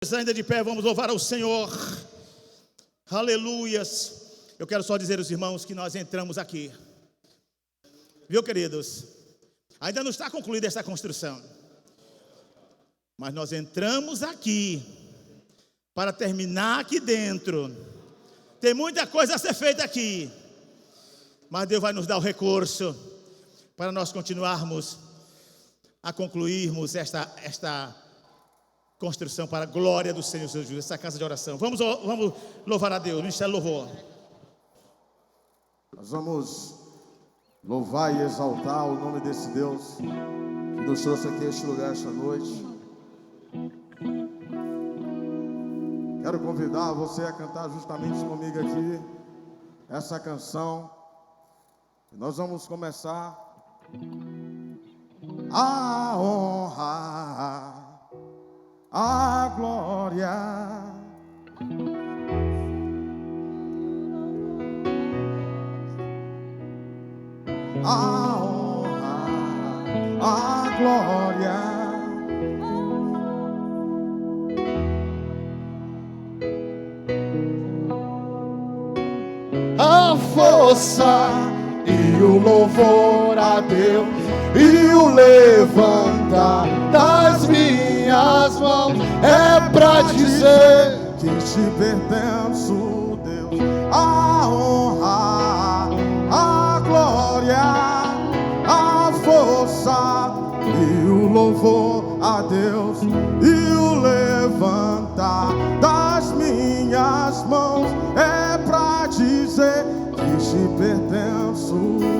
Ainda de pé, vamos louvar ao Senhor. Aleluias. Eu quero só dizer aos irmãos que nós entramos aqui, viu, queridos? Ainda não está concluída essa construção, mas nós entramos aqui para terminar aqui dentro. Tem muita coisa a ser feita aqui, mas Deus vai nos dar o recurso para nós continuarmos a concluirmos esta construção para a glória do Senhor Jesus, essa casa de oração. Vamos louvar a Deus, ministério louvor. Nós vamos louvar e exaltar o nome desse Deus que nos trouxe aqui a este lugar esta noite. Quero convidar você a cantar justamente comigo aqui essa canção. Nós vamos começar a honra, a glória, a honra, a glória, a força e o louvor a Deus e o levantar das minhas mãos é pra dizer que te pertenço, Deus. A honra, a glória, a força e o louvor a Deus e o levantar das minhas mãos é pra dizer que te pertenço, Deus.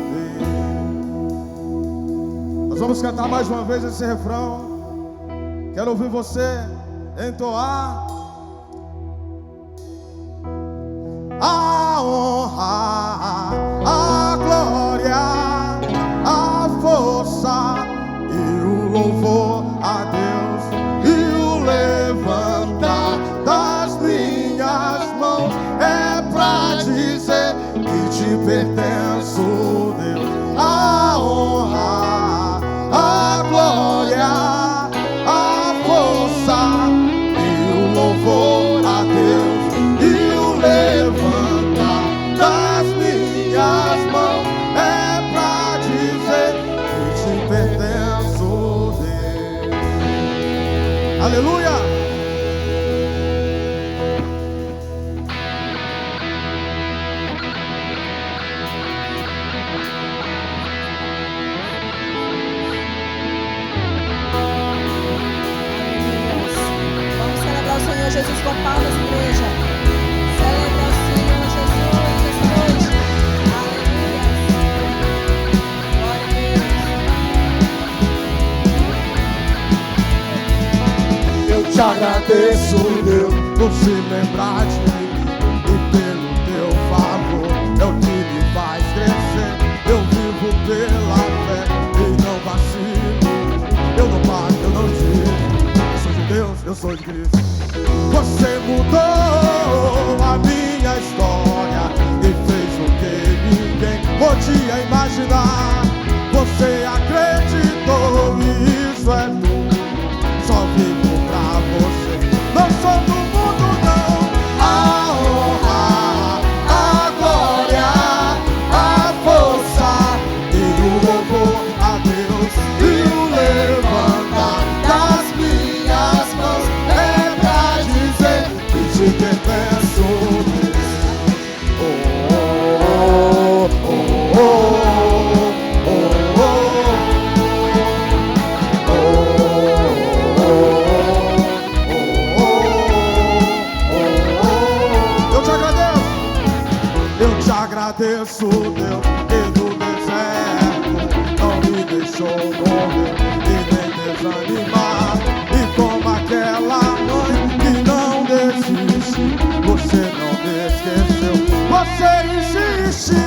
Nós vamos cantar mais uma vez esse refrão. Quero ouvir você entoar. A honra, a glória, a força e o louvor a Deus e o levantar das minhas mãos é pra dizer que te pertenço, Deus. A honra, a glória, a força e o louvor a Deus e o levantar das minhas mãos é pra dizer que te pertenço, Deus. Aleluia! Jesus com palmas, igreja. Celebra o Senhor Jesus esta noite. Aleluia. Glória a Deus. Eu te agradeço, Deus, por se lembrar de mim e pelo teu favor. É o que me faz crescer. Eu vivo pela fé e não vacilo. Eu não paro, eu não digo. Eu sou de Deus, eu sou de Cristo. Você mudou a minha história e fez o que ninguém podia imaginar. Você acreditou e isso é tudo. Só vivo pra você. Não sou do mundo, não. A honra, a glória, a força e o louvor a Deus e o levantar das minhas mãos é pra dizer que te pertenço, Deus. Oh, oh, oh, oh, oh, oh. Eu te agradeço, Deus, que no deserto não me deixou morrer e nem desanimar. E como aquela mãe que não desiste, você não me esqueceu. Você insiste,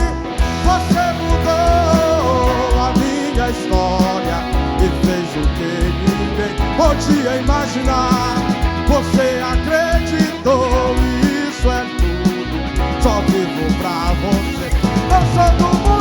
você mudou a minha história e fez o que ninguém podia imaginar. Você acreditou e isso é tudo. Só vivo pra você. Eu sou do mundo.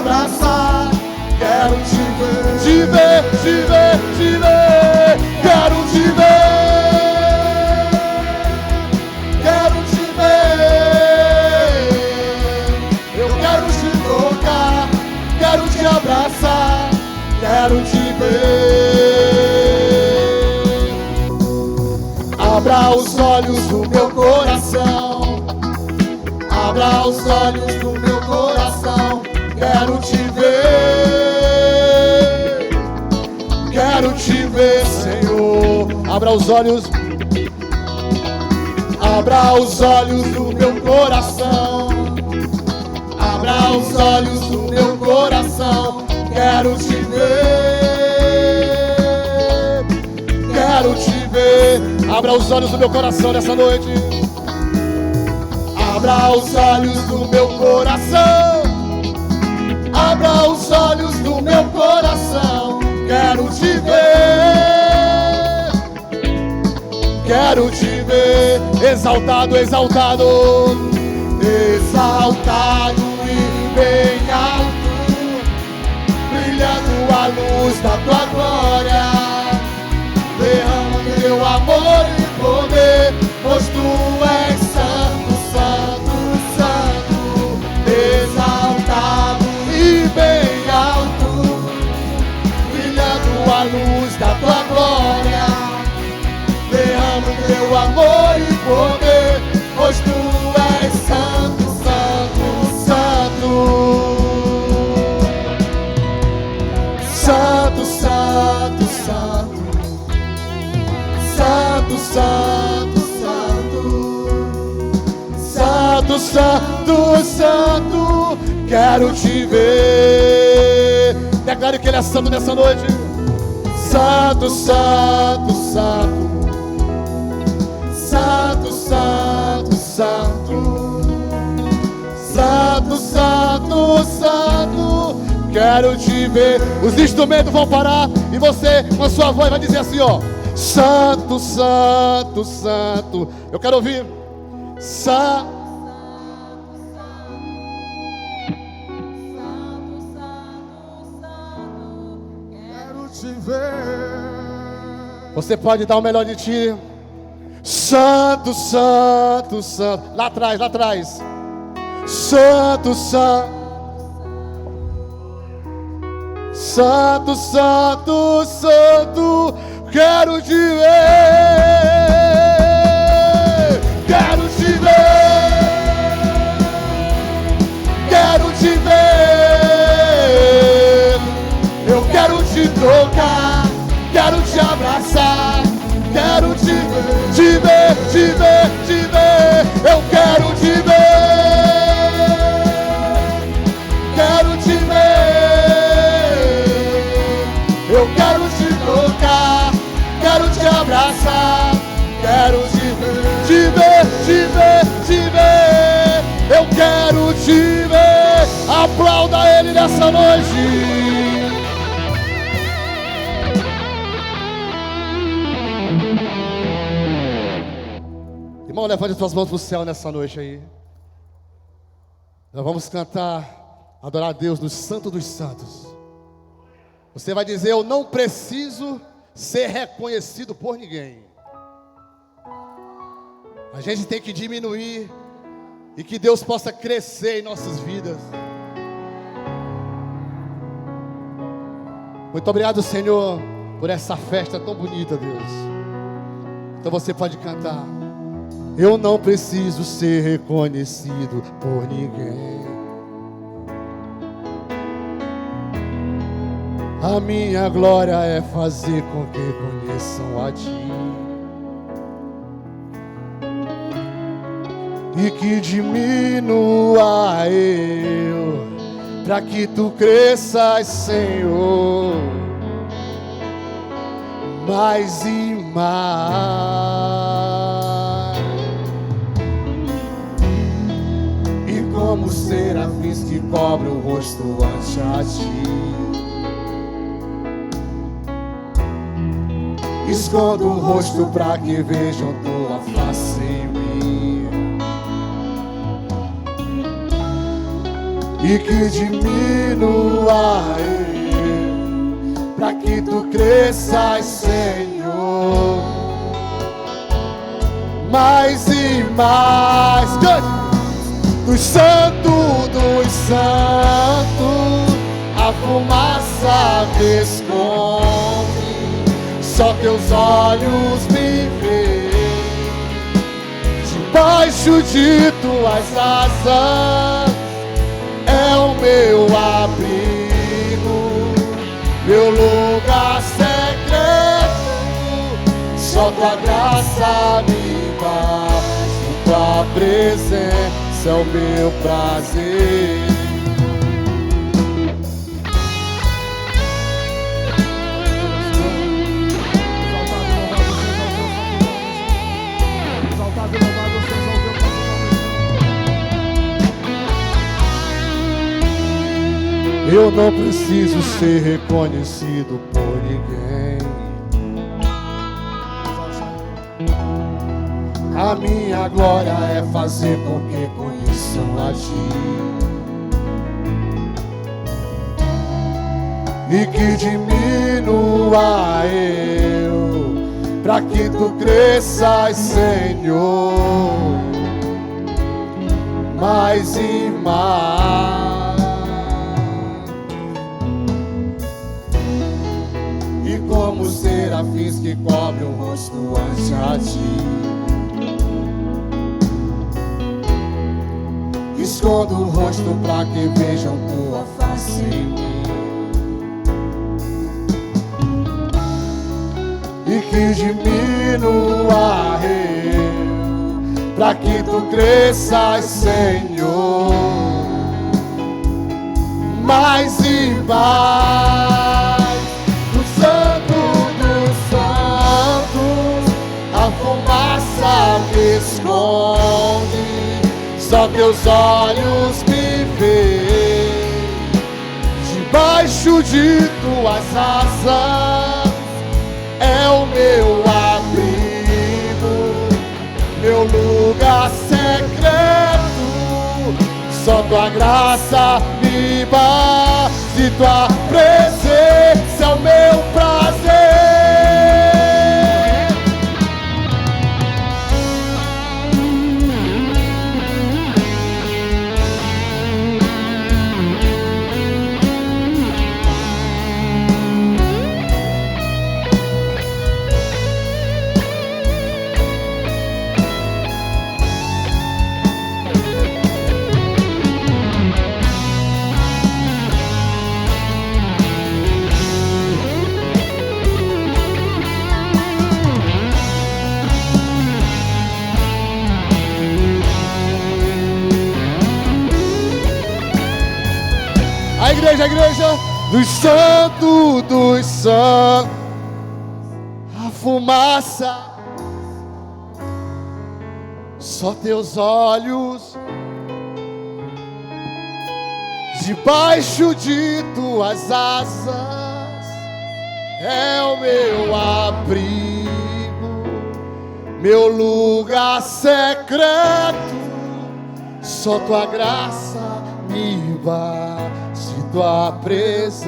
abraçar, quero te ver, te ver, te ver, te ver, quero te ver, quero te ver, eu quero te tocar, quero te abraçar, quero te ver. Abra os olhos do meu coração, abra os olhos do meu coração, quero te ver, quero te ver, Senhor. Abra os olhos do meu coração, abra os olhos do meu coração, quero te ver, quero te ver. Abra os olhos do meu coração nessa noite. Abra os olhos do meu coração, abra os olhos do meu coração, quero te ver, quero te ver. Exaltado, exaltado, exaltado e bem alto, brilhando a luz da tua glória. Derrama teu amor e poder, pois tu és santo, santo, santo. Exaltado e bem alto, brilhando a luz da tua glória. Derrama teu amor e poder, pois tu és santo, santo, santo. Santo, santo, santo. Santo, santo, santo, santo, santo, santo, quero te ver. Declare que Ele é santo nessa noite. Santo, santo, santo, santo, santo, santo, santo, santo, santo, quero te ver. Os instrumentos vão parar e você, com a sua voz, vai dizer assim, ó: Santo, santo, santo. Eu quero ouvir. Santo, quero te ver. Você pode dar o melhor de ti. Santo, santo, santo. Lá atrás, lá atrás. Santo, santo. Santo, santo, santo, quero te ver, quero te ver, quero te ver, eu quero te tocar, quero te abraçar, quero te ver, te ver, te ver, te ver, eu quero te ver, quero te ver, eu quero te tocar, quero te abraçar, quero te ver, te ver, te ver, te ver, eu quero te ver. Aplauda Ele nessa noite. Irmão, levante as suas mãos para o céu nessa noite aí. Nós vamos cantar, adorar a Deus no Santo dos Santos. Você vai dizer: eu não preciso ser reconhecido por ninguém. A gente tem que diminuir e que Deus possa crescer em nossas vidas. Muito obrigado, Senhor, por essa festa tão bonita, Deus. Então você pode cantar: eu não preciso ser reconhecido por ninguém. A minha glória é fazer com que conheçam a Ti, e que diminua eu, para que Tu cresças, Senhor, mais e mais. E como serafins que cobrem o rosto ante a Ti, escondo o rosto para que vejam Tua face em mim, e que diminua eu, para que tu cresças, Senhor, mais e mais. Dos santos, a fumaça me esconde, só teus olhos me veem, debaixo de tuas asas é o meu abrigo, meu lugar secreto, só tua graça me basta, tua presença é o meu prazer. Eu não preciso ser reconhecido por ninguém. A minha glória é fazer com que conheçam a ti, e que diminua eu, para que tu cresças, Senhor, mais e mais. E como serafins que cobrem o rosto ante a ti, escondo o rosto pra que vejam tua face em mim, e que diminua eu, pra que tu cresças, Senhor, mais e mais. Do santo dos santos a fumaça me esconde, só teus olhos me veem, debaixo de tuas asas é o meu abrigo, meu lugar secreto, só tua graça me basta, e tua presença é o meu prazer. A igreja dos santos, a fumaça, só teus olhos, debaixo de tuas asas é o meu abrigo, meu lugar secreto, só tua graça me basta, tua presença.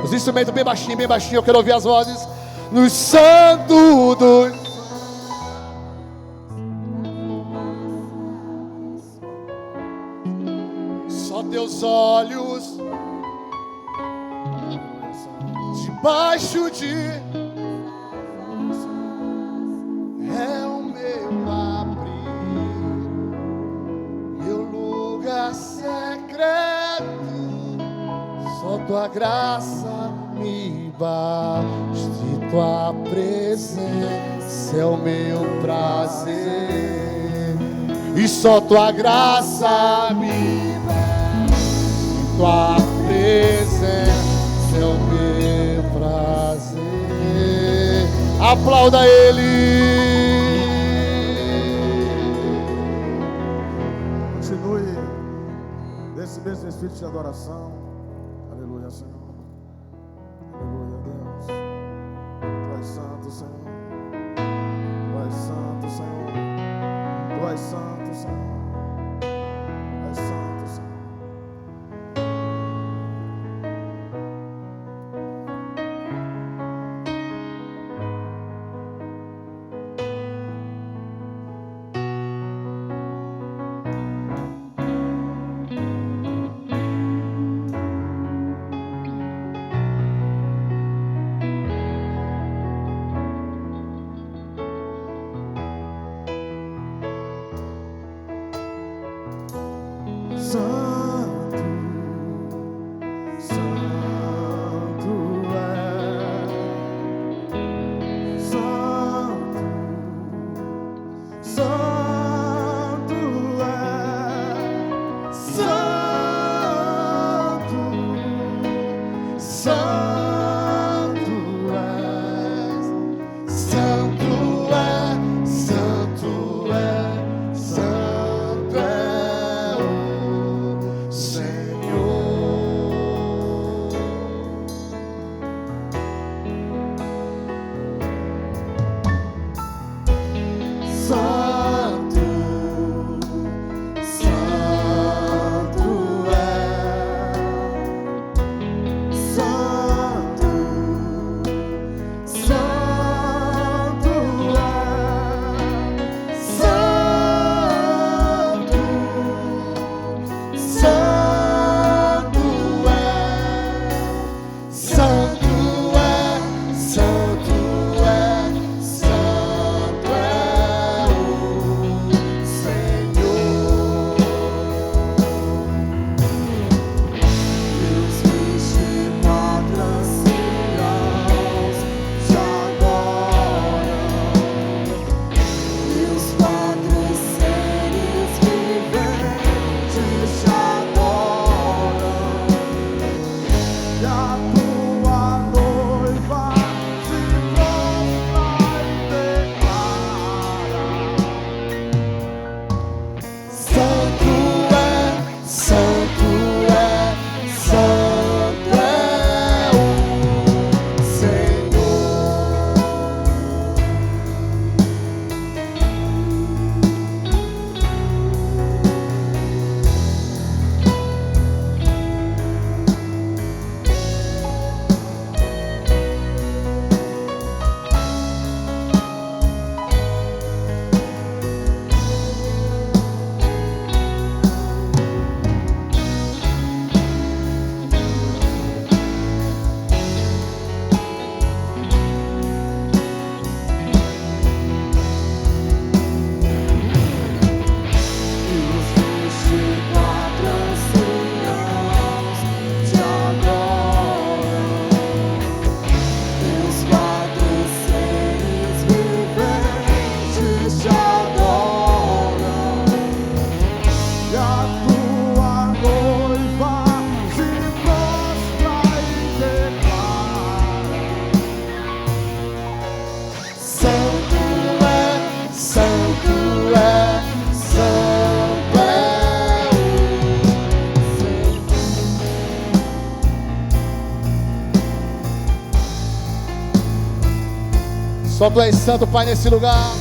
Os instrumentos bem baixinho, eu quero ouvir as vozes. Nos santos, só teus olhos, debaixo de é o meu abrigo, meu lugar secreto, só tua graça me basta, e tua presença é o meu prazer, e só tua graça me basta, e tua presença é o meu prazer. Aplauda Ele. Continue nesse mesmo espírito de adoração. Aleluia, Senhor. Aleluia, Deus. Tu és santo, Senhor. Tu és santo, Senhor. Tu és santo, Senhor. Tu és santo, Senhor. Só Tu és santo, Pai, nesse lugar.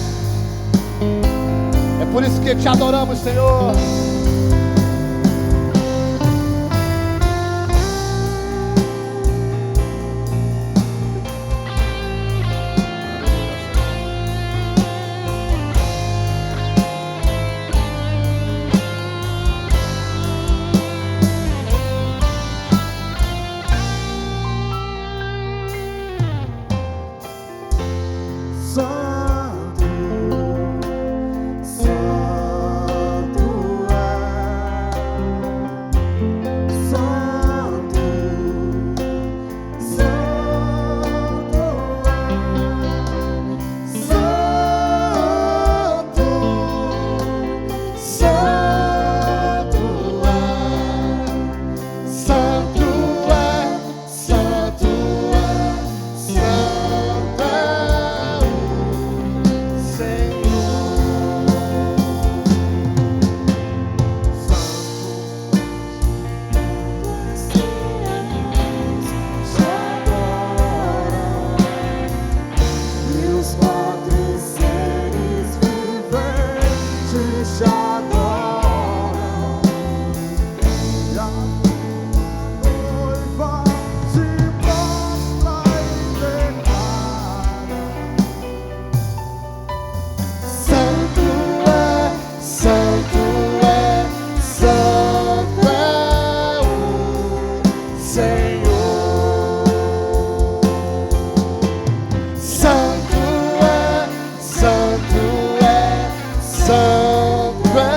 É por isso que te adoramos, Senhor. Santo é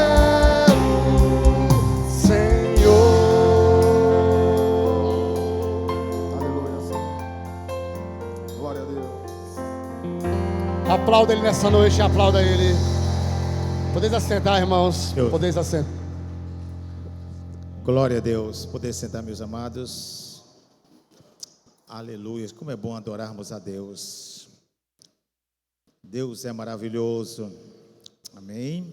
Aplauda Ele nessa noite, aplauda Ele. Podeis assentar, irmãos. Eu. Podeis assentar. Glória a Deus. Poder sentar, meus amados. Aleluia. Como é bom adorarmos a Deus. Deus é maravilhoso. Amém.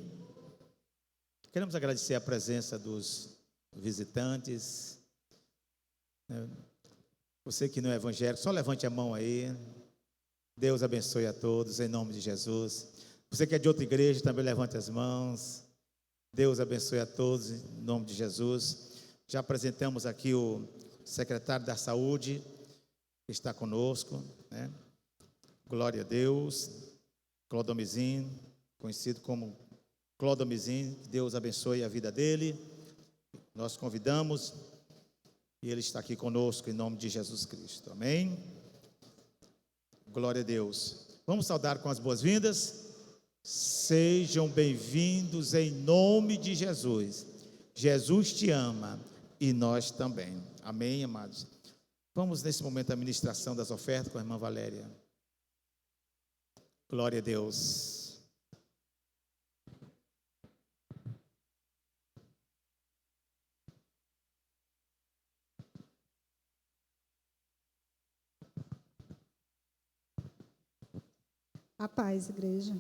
Queremos agradecer a presença dos visitantes. Você que não é evangélico, só levante a mão aí. Deus abençoe a todos, em nome de Jesus. Você que é de outra igreja, também levante as mãos. Deus abençoe a todos, em nome de Jesus. Já apresentamos aqui o secretário da Saúde, que está conosco, né? Glória a Deus. Clodomizin, conhecido como Clodomizin, que Deus abençoe a vida dele. Nós convidamos e ele está aqui conosco em nome de Jesus Cristo. Amém? Glória a Deus. Vamos saudar com as boas-vindas. Sejam bem-vindos em nome de Jesus. Jesus te ama e nós também. Amém, amados? Vamos nesse momento à ministração das ofertas com a irmã Valéria. Glória a Deus. A paz, igreja.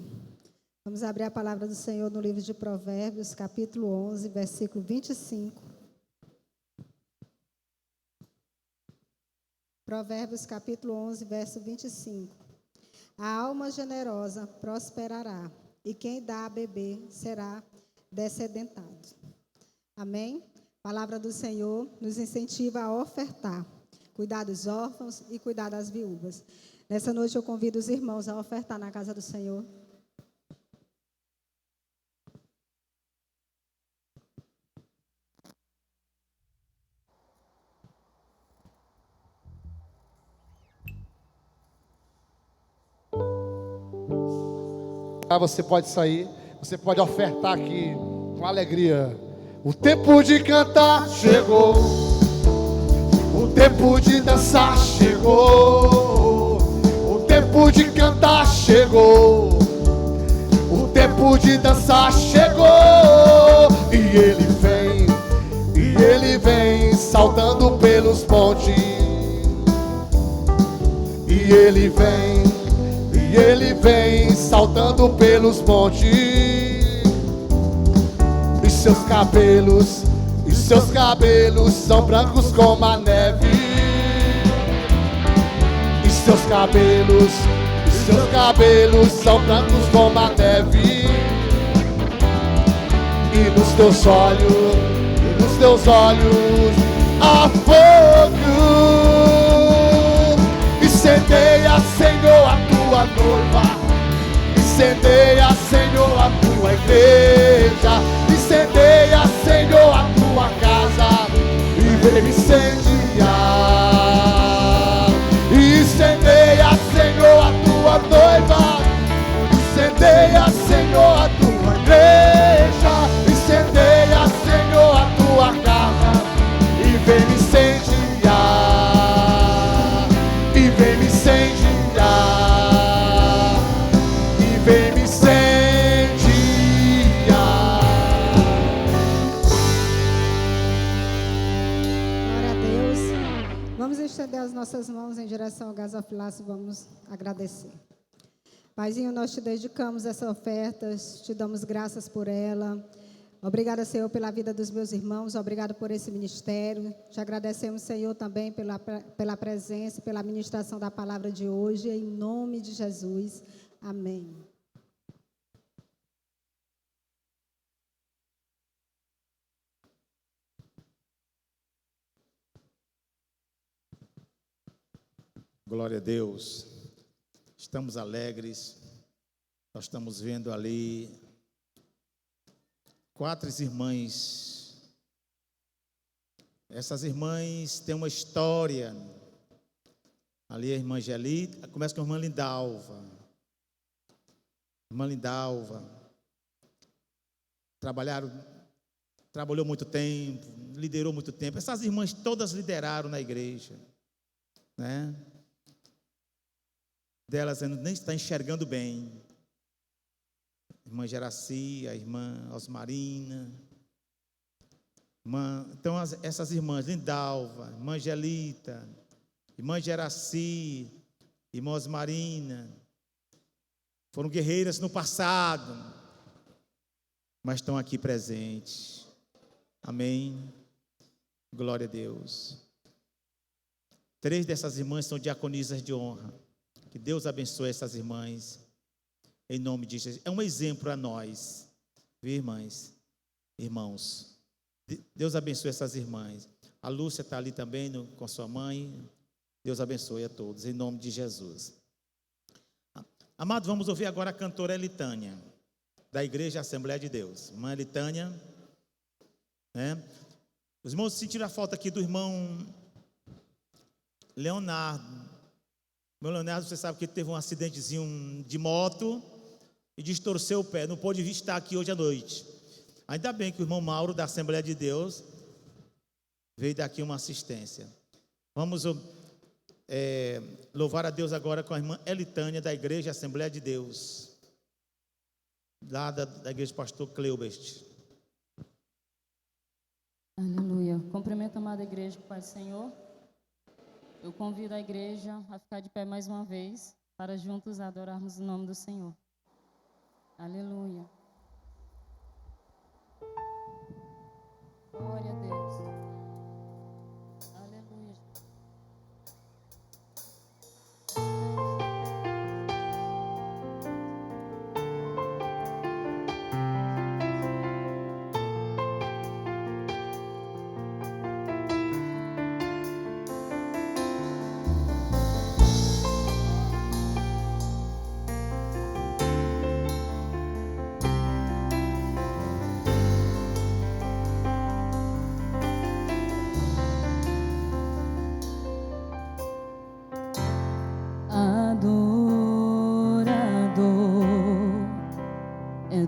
Vamos abrir a palavra do Senhor no livro de Provérbios, capítulo 11, versículo 25. Provérbios, capítulo 11, verso 25. A alma generosa prosperará, e quem dá a beber será descedentado. Amém? A palavra do Senhor nos incentiva a ofertar, cuidar dos órfãos e cuidar das viúvas. Nessa noite eu convido os irmãos a ofertar na casa do Senhor. Você pode sair, você pode ofertar aqui com alegria. O tempo de cantar chegou, o tempo de dançar chegou, o tempo de cantar chegou, o tempo de dançar chegou. E ele vem saltando pelos pontes. E ele vem saltando pelos montes. E seus cabelos são brancos como a neve. E seus cabelos são brancos como a neve. E nos teus olhos há fogo. Incendeia, Senhor, a tua noiva. Incendeia, Senhor, a tua igreja. Incendeia, Senhor, a tua casa. E vem incendiar. Incendeia, Senhor, a tua noiva. Incendeia, Senhor, a tua igreja. Incendeia, Senhor, a tua casa. E vem incendiar. E vem incendiar. E vem me incendiar. Glória a Deus. Vamos estender as nossas mãos em direção ao gasofilácio e vamos agradecer. Paizinho, nós te dedicamos essa oferta, te damos graças por ela. Obrigada, Senhor, pela vida dos meus irmãos, obrigado por esse ministério. Te agradecemos, Senhor, também pela presença, pela ministração da palavra de hoje, em nome de Jesus. Amém. Glória a Deus. Estamos alegres. Nós estamos vendo ali 4 irmãs. Essas irmãs têm uma história. Ali a irmã Angelita, começa com a irmã Lindalva. Irmã Lindalva. Trabalhou muito tempo, liderou muito tempo. Essas irmãs todas lideraram na igreja, né? Delas nem está enxergando bem, irmã Geraci, a irmã Osmarina. Então, essas irmãs, Lindalva, irmã Angelita, irmã Geraci, irmã Osmarina, foram guerreiras no passado, mas estão aqui presentes. Amém. Glória a Deus. 3 dessas irmãs são diaconisas de honra. Que Deus abençoe essas irmãs, em nome de Jesus. É um exemplo a nós, viu, irmãs? Irmãos, Deus abençoe essas irmãs. A Lúcia está ali também com sua mãe. Deus abençoe a todos, em nome de Jesus. Amado, vamos ouvir agora a cantora Elitânia, da Igreja Assembleia de Deus. Irmã Elitânia, né? Os irmãos sentiram a falta aqui do irmão Leonardo. Meu Leonardo, você sabe que teve um acidentezinho de moto e distorceu o pé, não pôde estar aqui hoje à noite. Ainda bem que o irmão Mauro, da Assembleia de Deus, veio daqui uma assistência. Vamos louvar a Deus agora com a irmã Elitânia, da Igreja Assembleia de Deus, lá da Igreja do Pastor Cleubert. Aleluia. Cumprimento a amada igreja, Pai do Senhor. Eu convido a igreja a ficar de pé mais uma vez, para juntos adorarmos o nome do Senhor. Aleluia. Glória a Deus. Aleluia.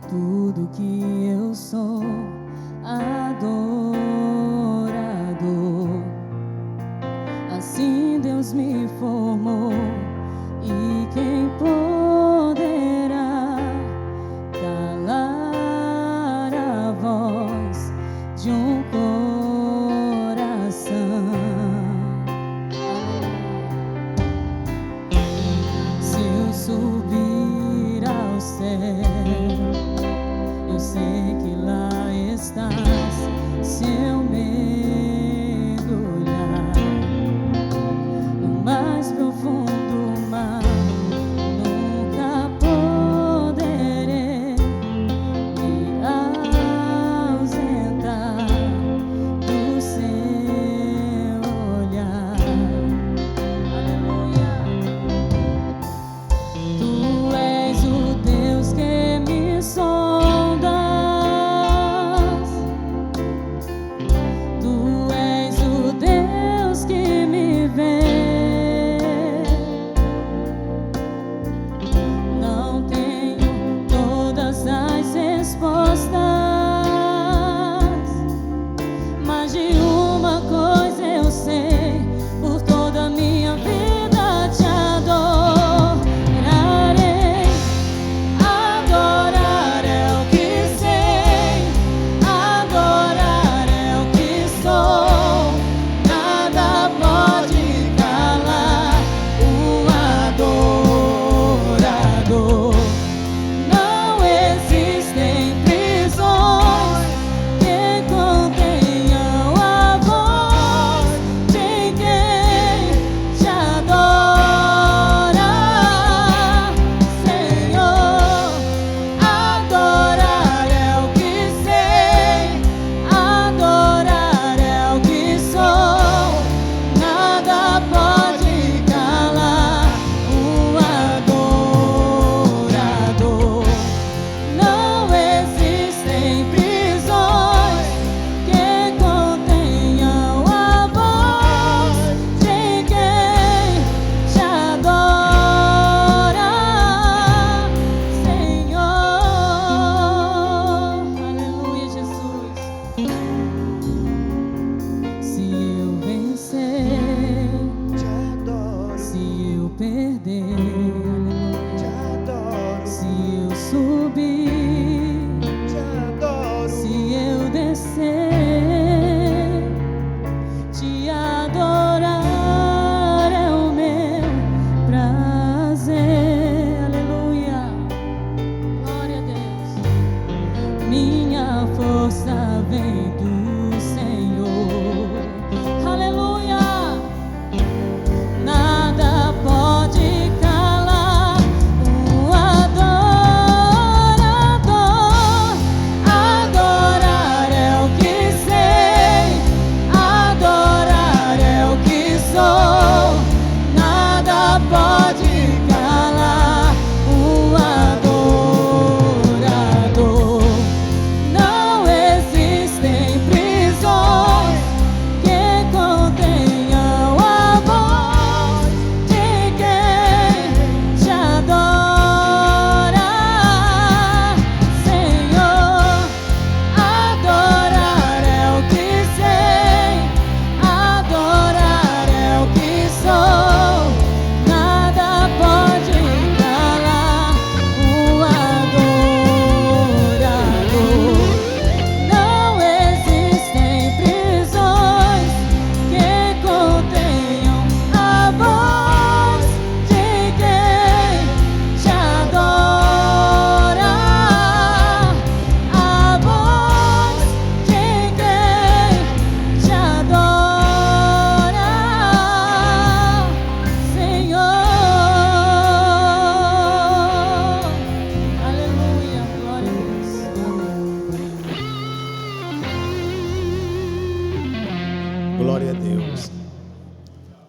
Tudo que eu sou, adorador. Assim Deus me formou, e quem poderá calar a voz de um coração? Se eu subir ao céu, eu sei que lá estás. Se eu mergulhar no mais profundo mar, nunca poderei me ausentar do seu olhar. Aleluia. Tu és o Deus que me sonda. Tu minha força vem do Senhor. Aleluia. Nada pode calar um adorador. Adorar é o que sei, adorar é o que sou. Nada pode calar um adorador. Não existem prisões que contenham a voz de quem te adora, Senhor. Adorar é o que sei, adorar é o que sou. Nada pode calar o adorador. Não existem prisões que contenham a voz de quem te adora, a voz de quem te adora, Senhor. Aleluia, glória a Deus. Amém. Glória a Deus.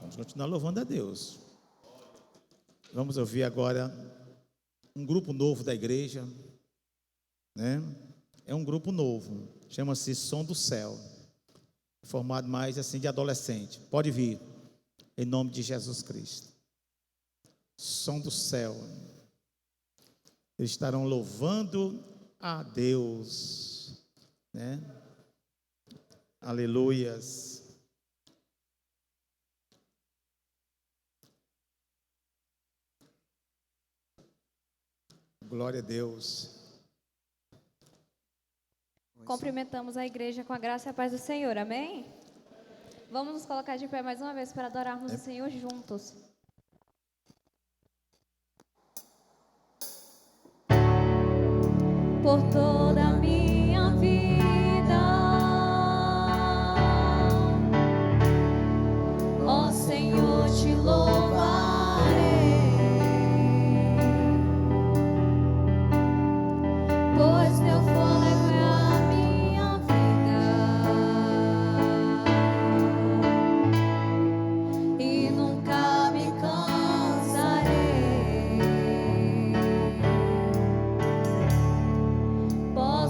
Vamos continuar louvando a Deus. Vamos ouvir agora um grupo novo da igreja, né? É um grupo novo, chama-se Som do Céu, formado mais assim de adolescente. Pode vir, em nome de Jesus Cristo. Som do Céu. Eles estarão louvando a Deus, né? Aleluias. Glória a Deus. Cumprimentamos a igreja com a graça e a paz do Senhor, amém? Vamos nos colocar de pé mais uma vez para adorarmos o Senhor juntos. Por toda a minha vida, ó Senhor, te louvarei, pois teu fôlego é a minha vida e nunca me cansarei. Posso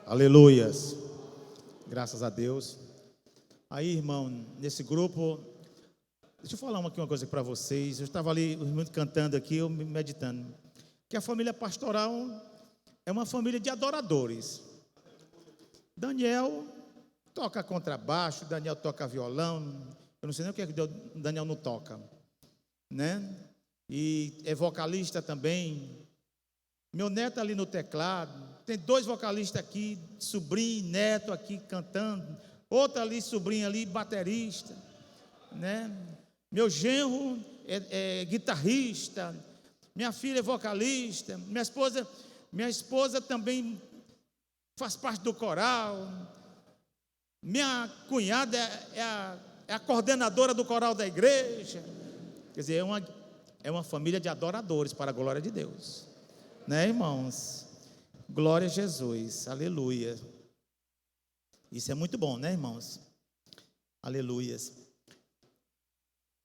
Aleluias. Graças a Deus. Aí, irmão, nesse grupo, deixa eu falar uma coisa para vocês. Eu estava ali, os irmãos cantando aqui, eu meditando. Que a família pastoral é uma família de adoradores. Daniel toca contrabaixo, Daniel toca violão. Eu não sei nem o que Daniel não toca, né? E é vocalista também. Meu neto ali no teclado. Tem 2 vocalistas aqui, sobrinho, neto aqui cantando. Outro ali, sobrinho ali, baterista, né? Meu genro é guitarrista. Minha filha é vocalista. Minha esposa também faz parte do coral. Minha cunhada é a coordenadora do coral da igreja. Quer dizer, é uma família de adoradores para a glória de Deus, né, irmãos? Glória a Jesus, aleluia. Isso é muito bom, né, irmãos? Aleluias.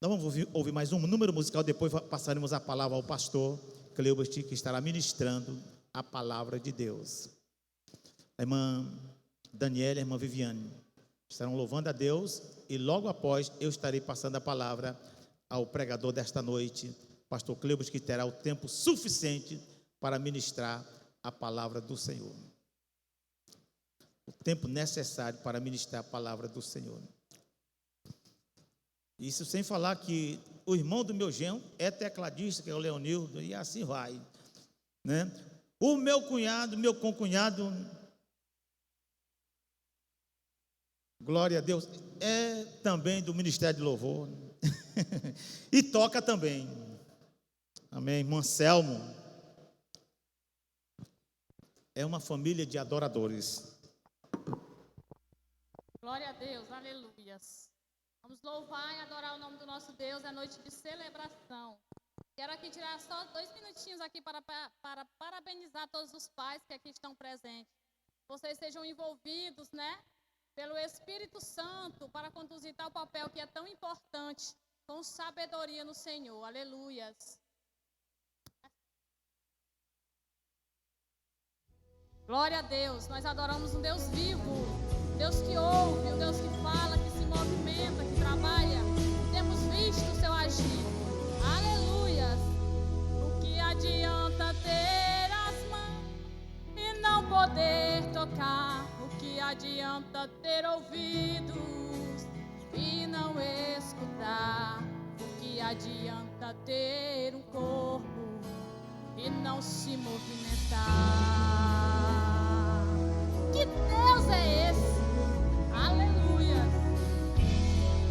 Nós vamos ouvir mais um número musical, depois passaremos a palavra ao pastor Cleubert, que estará ministrando a palavra de Deus. A irmã Daniela e a irmã Viviane estarão louvando a Deus, e logo após eu estarei passando a palavra ao pregador desta noite, pastor Cleubert, que terá o tempo suficiente para ministrar a palavra do Senhor. O tempo necessário para ministrar a palavra do Senhor. Isso sem falar que o irmão do meu genro é tecladista, que é o Leonildo, e assim vai, né? O meu cunhado, meu concunhado, glória a Deus, é também do Ministério de Louvor e toca também. Amém, irmão Anselmo. É uma família de adoradores. Glória a Deus, aleluias. Vamos louvar e adorar o nome do nosso Deus, é noite de celebração. Quero aqui tirar só 2 minutinhos aqui para parabenizar todos os pais que aqui estão presentes. Vocês sejam envolvidos, né, pelo Espírito Santo para conduzir tal papel que é tão importante, com sabedoria no Senhor, aleluias. Glória a Deus, nós adoramos um Deus vivo, Deus que ouve, um Deus que fala, que se movimenta, que trabalha. Temos visto o seu agir, aleluias. O que adianta ter as mãos e não poder tocar? O que adianta ter ouvidos e não escutar? O que adianta ter um corpo e não se movimentar? Que Deus é esse? Aleluia.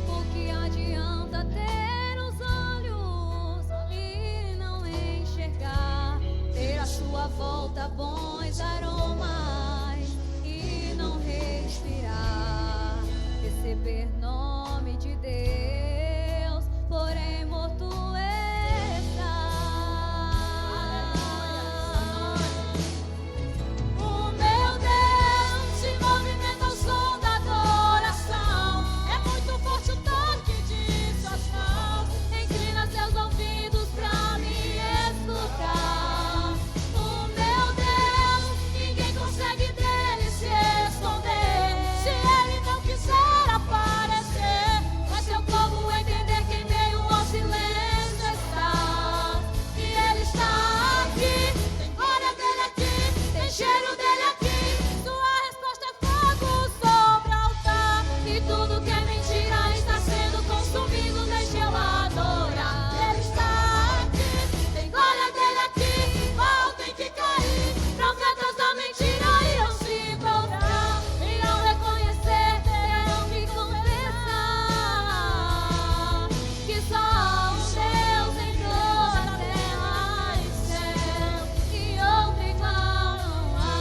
O que adianta ter os olhos e não enxergar? Ter à sua volta bons aromas e não respirar? Receber nome de Deus, porém morto está. O meu Deus se movimenta ao som da adoração. É muito forte o toque de suas mãos. Inclina seus ouvidos pra me escutar. O meu Deus, ninguém consegue dele se esconder. Se ele não quiser aparecer, faz seu povo entender que em meio ao silêncio está. E ele está aqui, tem glória dele aqui, tem cheiro dele aqui. Sua resposta é fogo sobre o altar. E tudo que é mentira está sendo consumido, deixa eu adorar. Ele está aqui, tem glória dele aqui, mal tem que cair. Profetas da mentira irão se prostrar, irão reconhecer, terão que confessar que só um Deus em toda a terra e céu, e outro igual não há.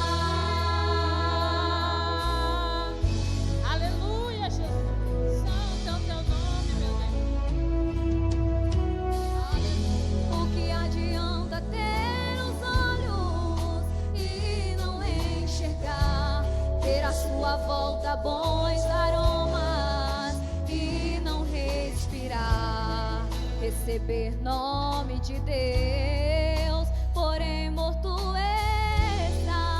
Aleluia, Jesus. Santo é o teu nome, meu Deus. O que adianta ter os olhos e não enxergar? Ter à sua volta bons aromas e não respirar? Receber nome de Deus, porém morto está.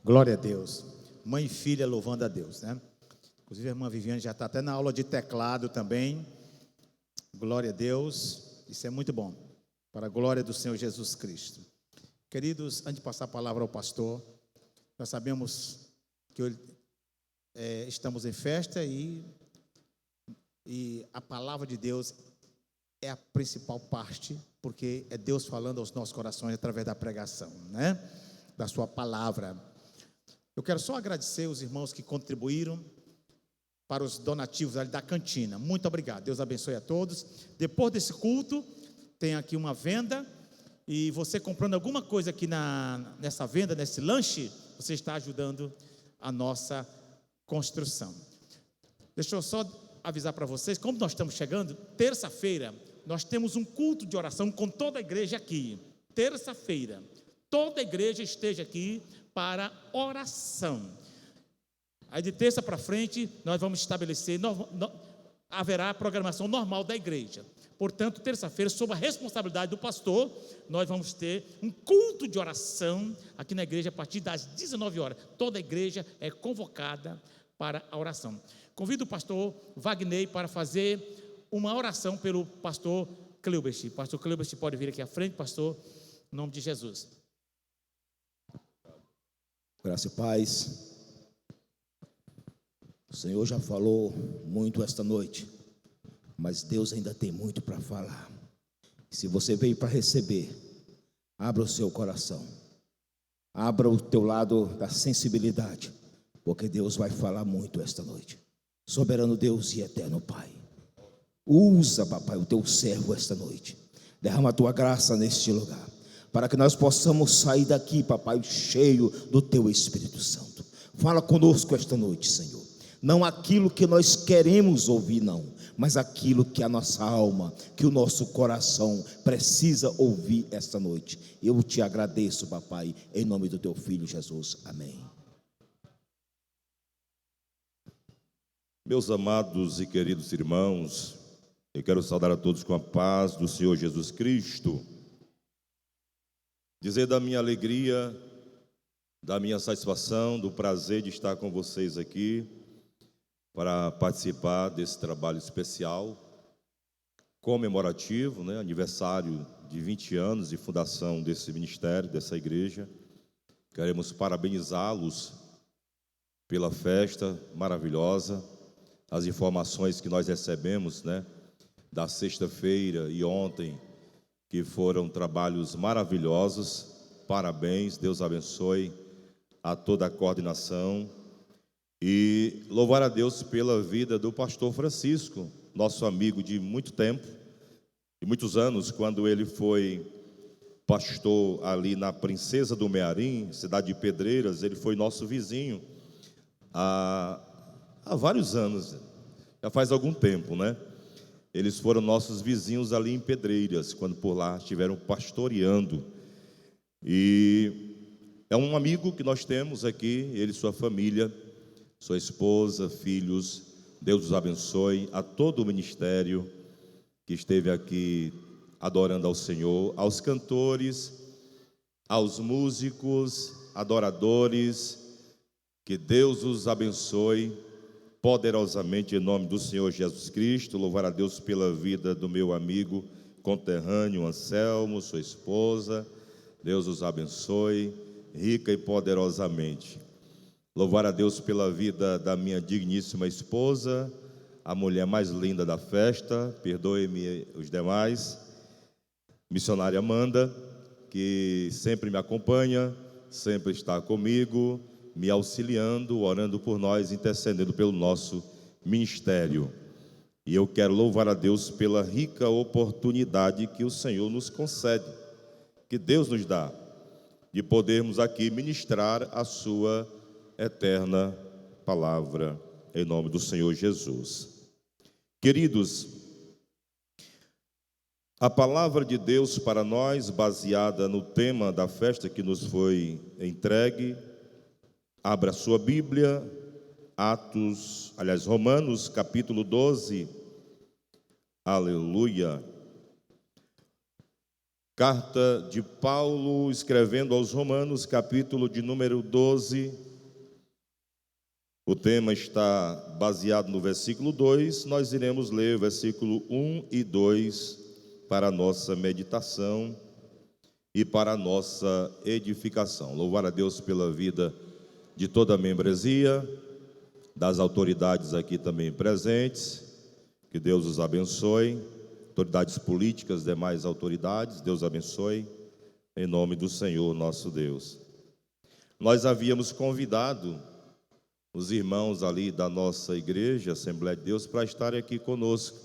Glória a Deus. Mãe e filha louvando a Deus, né? Inclusive a irmã Viviane já está até na aula de teclado também. Glória a Deus. Isso é muito bom. Para a glória do Senhor Jesus Cristo. Queridos, antes de passar a palavra ao pastor, nós sabemos que estamos em festa e a palavra de Deus é a principal parte, porque é Deus falando aos nossos corações através da pregação, né? Da sua palavra. Eu quero só agradecer os irmãos que contribuíram para os donativos ali da cantina. Muito obrigado. Deus abençoe a todos. Depois desse culto, tem aqui uma venda, e você comprando alguma coisa aqui nessa venda, nesse lanche, você está ajudando a nossa construção. Deixa eu só avisar para vocês, como nós estamos chegando, terça-feira, nós temos um culto de oração com toda a igreja aqui. Terça-feira, toda a igreja esteja aqui para oração. Aí de terça para frente, nós vamos estabelecer, haverá a programação normal da igreja. Portanto, terça-feira, sob a responsabilidade do pastor, nós vamos ter um culto de oração aqui na igreja a partir das 19 horas. Toda a igreja é convocada para a oração. Convido o pastor Wagner para fazer uma oração pelo pastor Cleubert. Pastor Cleubert pode vir aqui à frente, pastor, em nome de Jesus. Graça e paz. O Senhor já falou muito esta noite, mas Deus ainda tem muito para falar. Se você veio para receber, abra o seu coração, abra o teu lado da sensibilidade, porque Deus vai falar muito esta noite. Soberano Deus e eterno Pai, usa, papai, o teu servo esta noite. Derrama a tua graça neste lugar, para que nós possamos sair daqui, papai, cheio do teu Espírito Santo. Fala conosco esta noite, Senhor. Não aquilo que nós queremos ouvir, não, mas aquilo que a nossa alma, que o nosso coração precisa ouvir esta noite. Eu te agradeço, papai, em nome do teu filho Jesus. Amém. Meus amados e queridos irmãos, eu quero saudar a todos com a paz do Senhor Jesus Cristo. Dizer da minha alegria, da minha satisfação, do prazer de estar com vocês aqui para participar desse trabalho especial, comemorativo, né? Aniversário de 20 anos de fundação desse ministério, dessa igreja. Queremos parabenizá-los pela festa maravilhosa, as informações que nós recebemos, né, da sexta-feira e ontem, que foram trabalhos maravilhosos. Parabéns, Deus abençoe a toda a coordenação. E louvar a Deus pela vida do pastor Francisco, nosso amigo de muito tempo, de muitos anos, quando ele foi pastor ali na Princesa do Mearim, cidade de Pedreiras. Ele foi nosso vizinho há vários anos, já faz algum tempo, né? Eles foram nossos vizinhos ali em Pedreiras, quando por lá estiveram pastoreando. E é um amigo que nós temos aqui, ele e sua família, sua esposa, filhos. Deus os abençoe, a todo o ministério que esteve aqui adorando ao Senhor, aos cantores, aos músicos, adoradores. Que Deus os abençoe poderosamente em nome do Senhor Jesus Cristo. Louvar a Deus pela vida do meu amigo conterrâneo Anselmo, sua esposa. Deus os abençoe rica e poderosamente. Louvar a Deus pela vida da minha digníssima esposa, a mulher mais linda da festa, perdoe-me os demais, missionária Amanda, que sempre me acompanha, sempre está comigo, me auxiliando, orando por nós, intercedendo pelo nosso ministério. E eu quero louvar a Deus pela rica oportunidade que o Senhor nos concede, que Deus nos dá, de podermos aqui ministrar a sua eterna palavra, em nome do Senhor Jesus. Queridos, a palavra de Deus para nós, baseada no tema da festa que nos foi entregue, abra sua Bíblia, Romanos capítulo 12, aleluia. Carta de Paulo escrevendo aos Romanos, capítulo de número 12. O tema está baseado no versículo 2. Nós iremos ler o versículo 1 e 2 para a nossa meditação e para a nossa edificação. Louvar a Deus pela vida de toda a membresia, das autoridades aqui também presentes. Que Deus os abençoe. Autoridades políticas, demais autoridades, Deus abençoe, em nome do Senhor nosso Deus. Nós havíamos convidado os irmãos ali da nossa igreja, Assembleia de Deus, para estarem aqui conosco.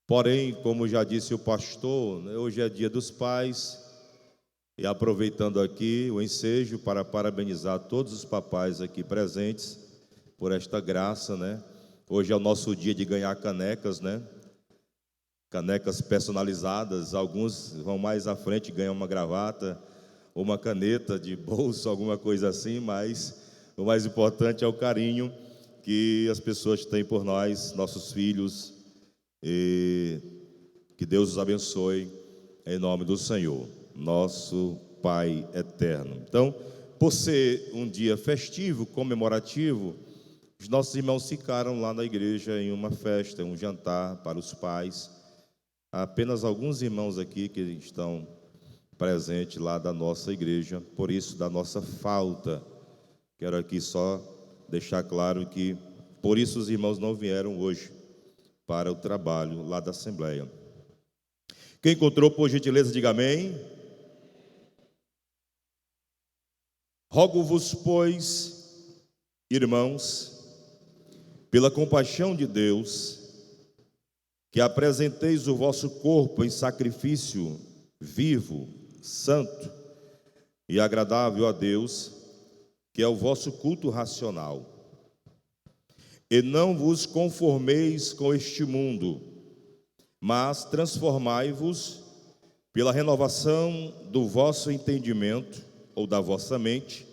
Porém, como já disse o pastor, hoje é dia dos pais, e aproveitando aqui o ensejo para parabenizar todos os papais aqui presentes por esta graça, Hoje é o nosso dia de ganhar canecas, Canecas personalizadas. Alguns vão mais à frente e ganham uma gravata ou uma caneta de bolso, alguma coisa assim, mas o mais importante é o carinho que as pessoas têm por nós, nossos filhos, e que Deus os abençoe em nome do Senhor, nosso Pai eterno. Então, por ser um dia festivo, comemorativo, os nossos irmãos ficaram lá na igreja em uma festa, um jantar para os pais. Há apenas alguns irmãos aqui que estão presentes lá da nossa igreja, por isso da nossa falta. Quero aqui só deixar claro que por isso os irmãos não vieram hoje para o trabalho lá da Assembleia. Quem encontrou, por gentileza, diga amém. Rogo-vos, pois, irmãos, pela compaixão de Deus, que apresenteis o vosso corpo em sacrifício vivo, santo e agradável a Deus, que é o vosso culto racional. E não vos conformeis com este mundo, mas transformai-vos pela renovação do vosso entendimento, ou da vossa mente,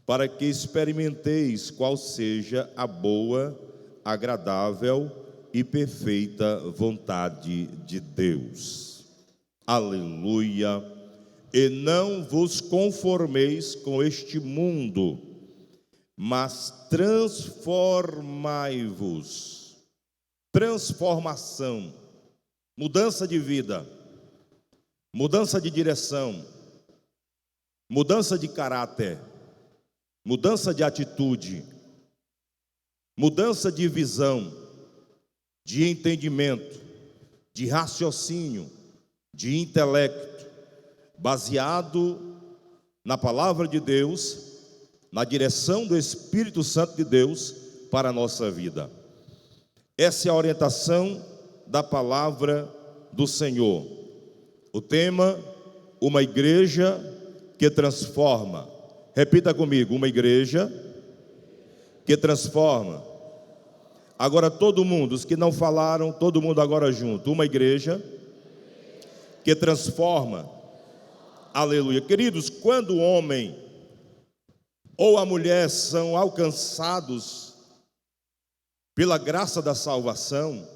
para que experimenteis qual seja a boa, agradável e perfeita vontade de Deus. Aleluia. E não vos conformeis com este mundo, mas transformai-vos. Transformação, mudança de vida, mudança de direção, mudança de caráter, mudança de atitude, mudança de visão, de entendimento, de raciocínio, de intelecto, baseado na palavra de Deus, na direção do Espírito Santo de Deus para a nossa vida. Essa é a orientação da palavra do Senhor. O tema, uma igreja que transforma. Repita comigo, uma igreja que transforma. Agora todo mundo, os que não falaram, todo mundo agora junto. Uma igreja que transforma. Aleluia. Queridos, quando o homem ou a mulher são alcançados pela graça da salvação,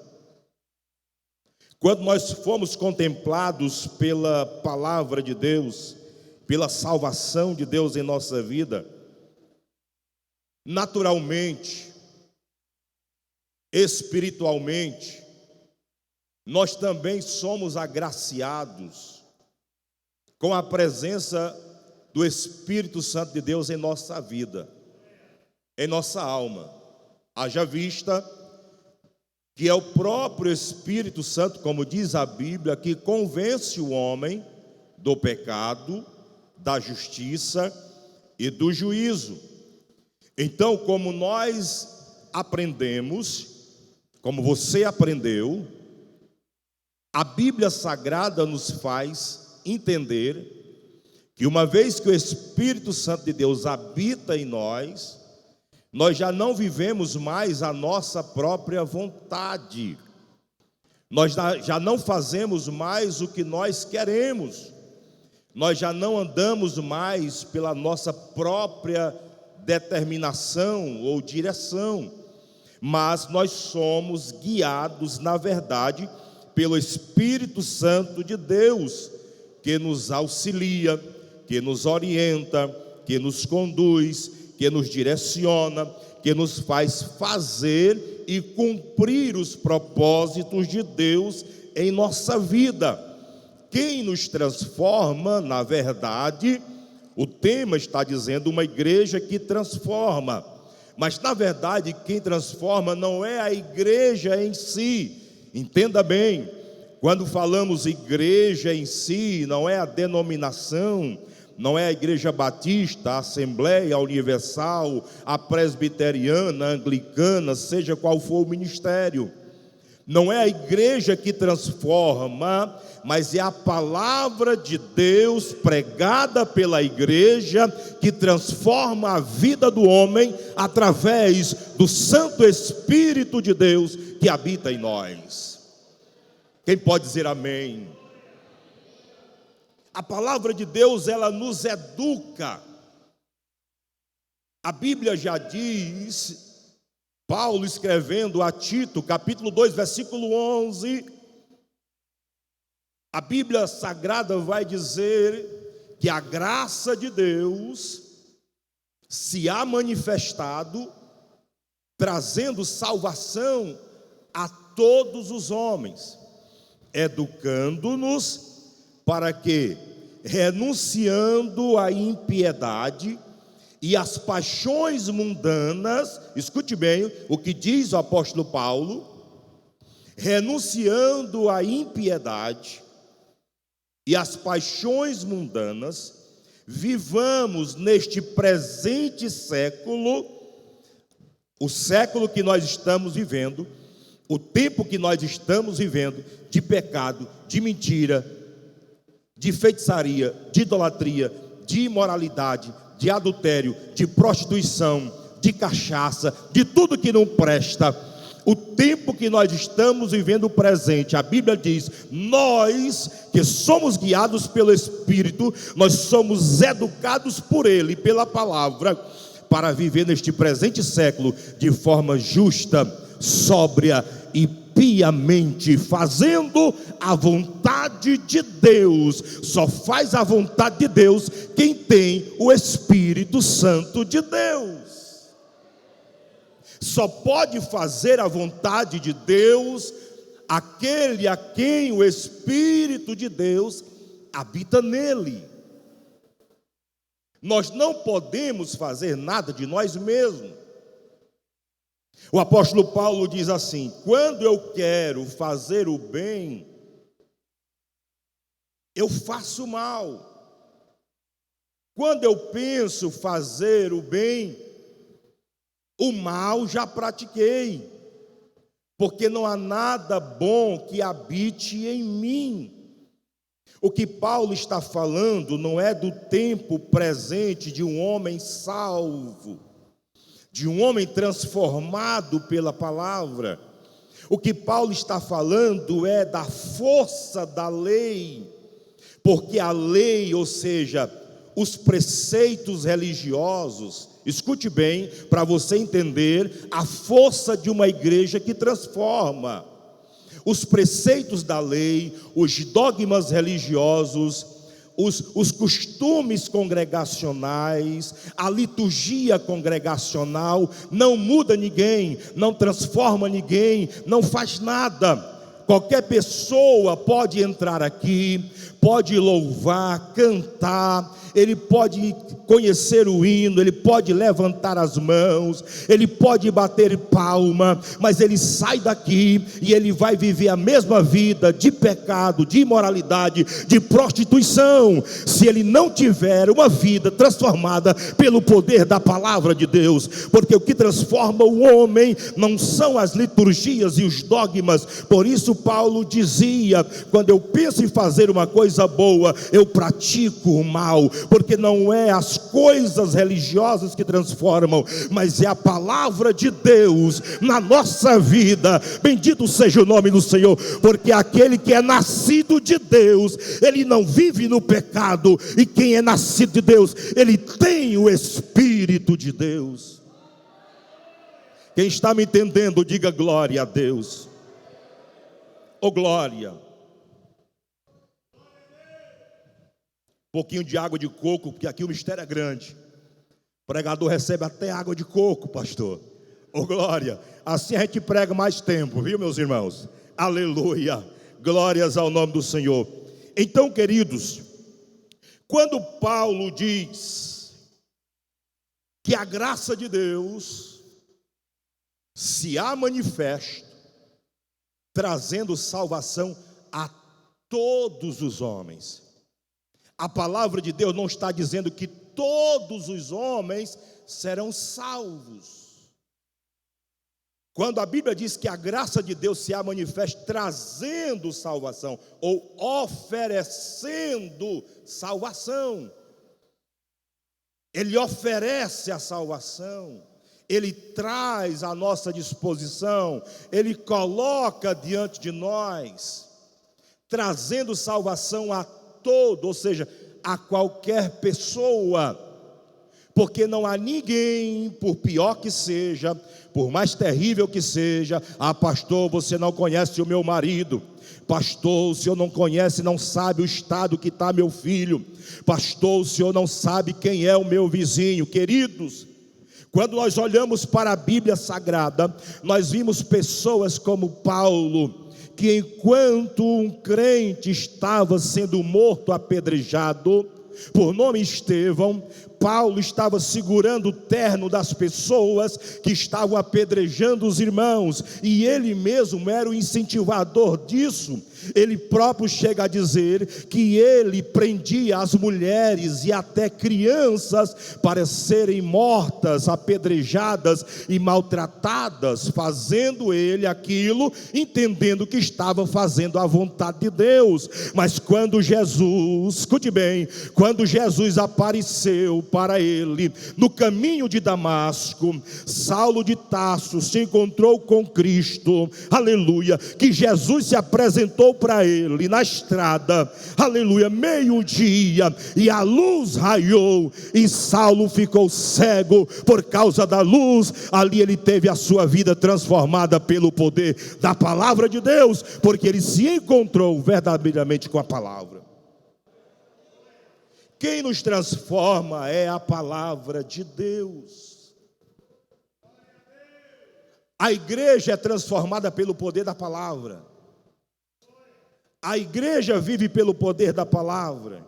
quando nós fomos contemplados pela palavra de Deus, pela salvação de Deus em nossa vida, naturalmente, espiritualmente, nós também somos agraciados com a presença do Espírito Santo de Deus em nossa vida, em nossa alma. Haja vista que é o próprio Espírito Santo, como diz a Bíblia, que convence o homem do pecado, da justiça e do juízo. Então, como nós aprendemos, como você aprendeu, a Bíblia Sagrada nos faz entender que uma vez que o Espírito Santo de Deus habita em nós, nós já não vivemos mais a nossa própria vontade, nós já não fazemos mais o que nós queremos, nós já não andamos mais pela nossa própria determinação ou direção, mas nós somos guiados, na verdade, pelo Espírito Santo de Deus, que nos auxilia, que nos orienta, que nos conduz, que nos direciona, que nos faz fazer e cumprir os propósitos de Deus em nossa vida. Quem nos transforma, na verdade, o tema está dizendo uma igreja que transforma, mas na verdade quem transforma não é a igreja em si. Entenda bem, quando falamos igreja em si, não é a denominação, não é a igreja batista, a Assembleia Universal, a presbiteriana, a anglicana, seja qual for o ministério. Não é a igreja que transforma, mas é a palavra de Deus pregada pela igreja que transforma a vida do homem através do Santo Espírito de Deus que habita em nós. Quem pode dizer amém? A palavra de Deus, ela nos educa. A Bíblia já diz, Paulo escrevendo a Tito, capítulo 2, versículo 11, a Bíblia Sagrada vai dizer que a graça de Deus se há manifestado, trazendo salvação a todos os homens, educando-nos para que, renunciando à impiedade e às paixões mundanas, escute bem o que diz o apóstolo Paulo, renunciando à impiedade e às paixões mundanas, vivamos neste presente século, o século que nós estamos vivendo, o tempo que nós estamos vivendo, de pecado, de mentira, de feitiçaria, de idolatria, de imoralidade, de adultério, de prostituição, de cachaça, de tudo que não presta. O tempo que nós estamos vivendo presente, a Bíblia diz, nós que somos guiados pelo Espírito, nós somos educados por Ele, pela palavra, para viver neste presente século de forma justa, sóbria e piamente, fazendo a vontade de Deus. Só faz a vontade de Deus quem tem o Espírito Santo de Deus. Só pode fazer a vontade de Deus aquele a quem o Espírito de Deus habita nele. Nós não podemos fazer nada de nós mesmos. O apóstolo Paulo diz assim: quando eu quero fazer o bem, eu faço mal. Quando eu penso fazer o bem, o mal já pratiquei, porque não há nada bom que habite em mim. O que Paulo está falando não é do tempo presente de um homem salvo, de um homem transformado pela palavra. O que Paulo está falando é da força da lei, porque a lei, ou seja, os preceitos religiosos, escute bem, para você entender a força de uma igreja que transforma. Os preceitos da lei, os dogmas religiosos, os costumes congregacionais, a liturgia congregacional, não muda ninguém, não transforma ninguém, não faz nada. Qualquer pessoa pode entrar aqui, pode louvar, cantar, ele pode conhecer o hino, ele pode levantar as mãos, ele pode bater palma, mas ele sai daqui e ele vai viver a mesma vida de pecado, de imoralidade, de prostituição, se ele não tiver uma vida transformada pelo poder da palavra de Deus. Porque o que transforma o homem não são as liturgias e os dogmas. Por isso Paulo dizia: quando eu penso em fazer uma coisa boa, eu pratico o mal. Porque não é as coisas religiosas que transformam, mas é a palavra de Deus na nossa vida. Bendito seja o nome do Senhor, porque aquele que é nascido de Deus, ele não vive no pecado, e quem é nascido de Deus, ele tem o Espírito de Deus. Quem está me entendendo, diga glória a Deus. Oh glória. pouquinho de água de coco, porque aqui o mistério é grande. O pregador recebe até água de coco, pastor. Ô glória, assim a gente prega mais tempo, viu, meus irmãos? Aleluia, glórias ao nome do Senhor. Então, queridos, quando Paulo diz que a graça de Deus se há manifesto, trazendo salvação a todos os homens. A palavra de Deus não está dizendo que todos os homens serão salvos. Quando a Bíblia diz que a graça de Deus se há manifesta trazendo salvação, ou oferecendo salvação, Ele oferece a salvação, Ele traz à nossa disposição, Ele coloca diante de nós, trazendo salvação a todo, ou seja, a qualquer pessoa, porque não há ninguém, por pior que seja, por mais terrível que seja, pastor, você não conhece o meu marido, pastor, o senhor não conhece, não sabe o estado que está meu filho, pastor, o senhor não sabe quem é o meu vizinho. Queridos, quando nós olhamos para a Bíblia Sagrada, nós vimos pessoas como Paulo, que enquanto um crente estava sendo morto, apedrejado, por nome Estevão, Paulo estava segurando o terno das pessoas que estavam apedrejando os irmãos, e ele mesmo era o incentivador disso. Ele próprio chega a dizer que ele prendia as mulheres e até crianças para serem mortas, apedrejadas e maltratadas, fazendo ele aquilo, entendendo que estava fazendo a vontade de Deus. Mas quando Jesus, escute bem, quando Jesus apareceu para ele no caminho de Damasco, Saulo de Tarso se encontrou com Cristo, aleluia, que Jesus se apresentou para ele na estrada, aleluia, meio-dia, e a luz raiou, e Saulo ficou cego por causa da luz. Ali ele teve a sua vida transformada pelo poder da palavra de Deus, porque ele se encontrou verdadeiramente com a palavra. Quem nos transforma é a palavra de Deus. A igreja é transformada pelo poder da palavra. A igreja vive pelo poder da palavra.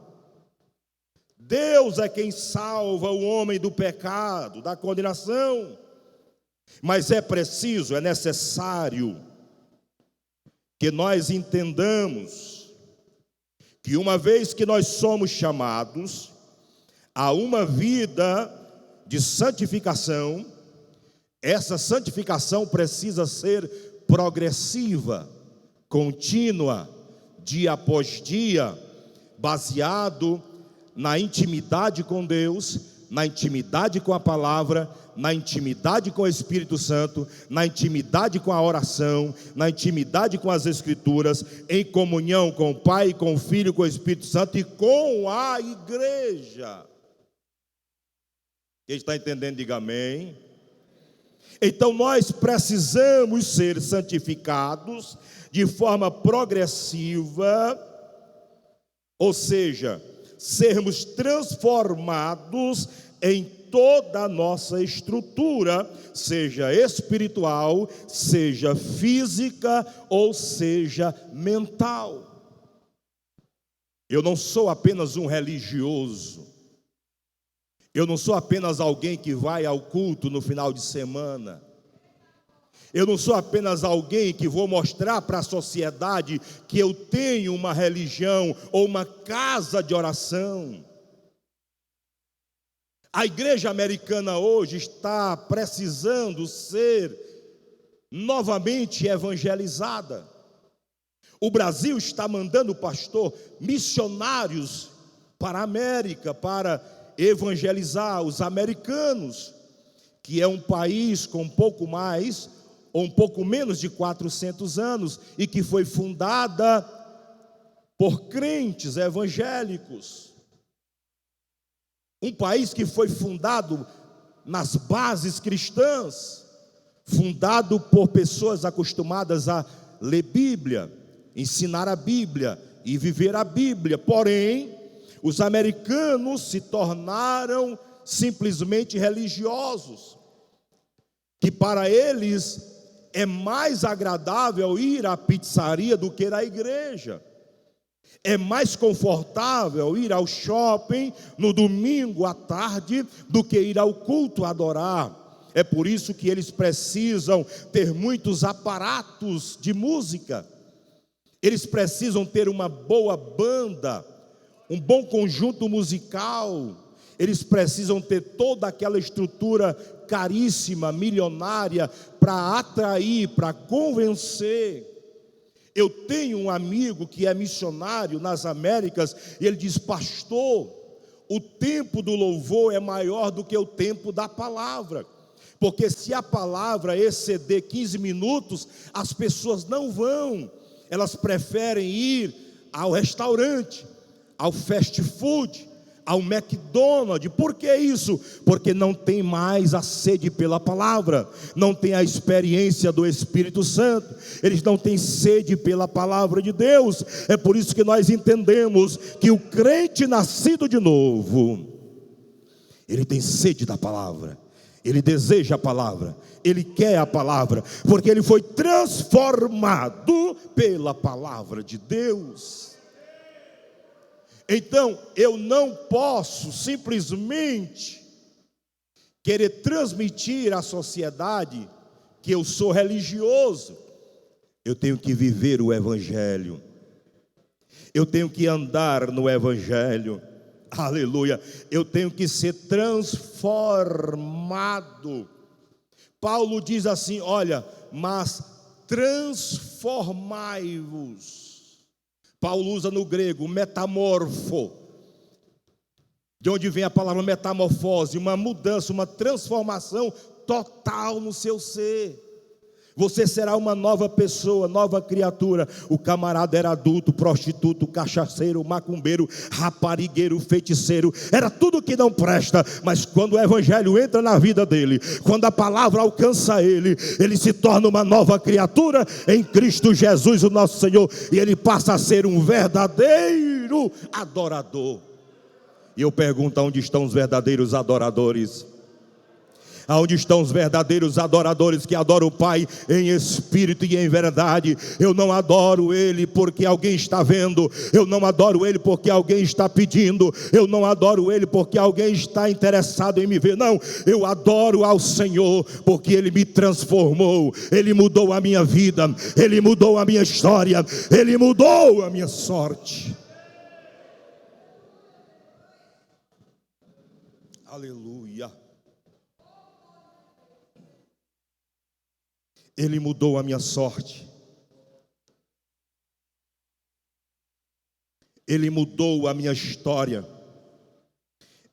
Deus é quem salva o homem do pecado, da condenação. Mas é preciso, é necessário que nós entendamos que uma vez que nós somos chamados a uma vida de santificação, essa santificação precisa ser progressiva, contínua, dia após dia, baseado na intimidade com Deus, na intimidade com a palavra, na intimidade com o Espírito Santo, na intimidade com a oração, na intimidade com as Escrituras, em comunhão com o Pai, com o Filho, com o Espírito Santo e com a igreja. Quem está entendendo, diga amém. Então nós precisamos ser santificados de forma progressiva, ou seja, sermos transformados em toda a nossa estrutura, seja espiritual, seja física ou seja mental. Eu não sou apenas um religioso, eu não sou apenas alguém que vai ao culto no final de semana, eu não sou apenas alguém que vou mostrar para a sociedade que eu tenho uma religião ou uma casa de oração. A igreja americana hoje está precisando ser novamente evangelizada. O Brasil está mandando, pastor, missionários para a América, para evangelizar os americanos, que é um país com um pouco mais ou um pouco menos de 400 anos, e que foi fundada por crentes evangélicos. Um país que foi fundado nas bases cristãs, fundado por pessoas acostumadas a ler Bíblia, ensinar a Bíblia e viver a Bíblia. Porém, Os americanos se tornaram simplesmente religiosos, que para eles é mais agradável ir à pizzaria do que ir à igreja. É mais confortável ir ao shopping no domingo à tarde do que ir ao culto adorar. É por isso que eles precisam ter muitos aparatos de música. Eles precisam ter uma boa banda, um bom conjunto musical. Eles precisam ter toda aquela estrutura caríssima, milionária, para atrair, para convencer. Eu tenho um amigo que é missionário nas Américas, e ele diz: pastor, o tempo do louvor é maior do que o tempo da palavra, porque se a palavra exceder 15 minutos, as pessoas não vão, elas preferem ir ao restaurante, ao fast food, ao McDonald's. Por que isso? Porque não tem mais a sede pela palavra, não tem a experiência do Espírito Santo, eles não têm sede pela palavra de Deus. É por isso que nós entendemos que o crente nascido de novo, ele tem sede da palavra, ele deseja a palavra, ele quer a palavra, porque ele foi transformado pela palavra de Deus. Então, eu não posso simplesmente querer transmitir à sociedade que eu sou religioso. Eu tenho que viver o Evangelho. Eu tenho que andar no Evangelho. Aleluia. Eu tenho que ser transformado. Paulo diz assim: olha, mas transformai-vos. Paulo usa no grego metamorfo, de onde vem a palavra metamorfose, uma mudança, uma transformação total no seu ser. Você será uma nova pessoa, nova criatura. O camarada era adulto, prostituto, cachaceiro, macumbeiro, raparigueiro, feiticeiro, era tudo que não presta. Mas quando o evangelho entra na vida dele, quando a palavra alcança ele, ele se torna uma nova criatura em Cristo Jesus, o nosso Senhor, e ele passa a ser um verdadeiro adorador. E eu pergunto: onde estão os verdadeiros adoradores? Aonde estão os verdadeiros adoradores que adoram o Pai em espírito e em verdade? Eu não adoro Ele porque alguém está vendo, eu não adoro Ele porque alguém está pedindo, eu não adoro Ele porque alguém está interessado em me ver. Não, eu adoro ao Senhor porque Ele me transformou, Ele mudou a minha vida, Ele mudou a minha história, Ele mudou a minha sorte. Aleluia. Ele mudou a minha sorte. Ele mudou a minha história.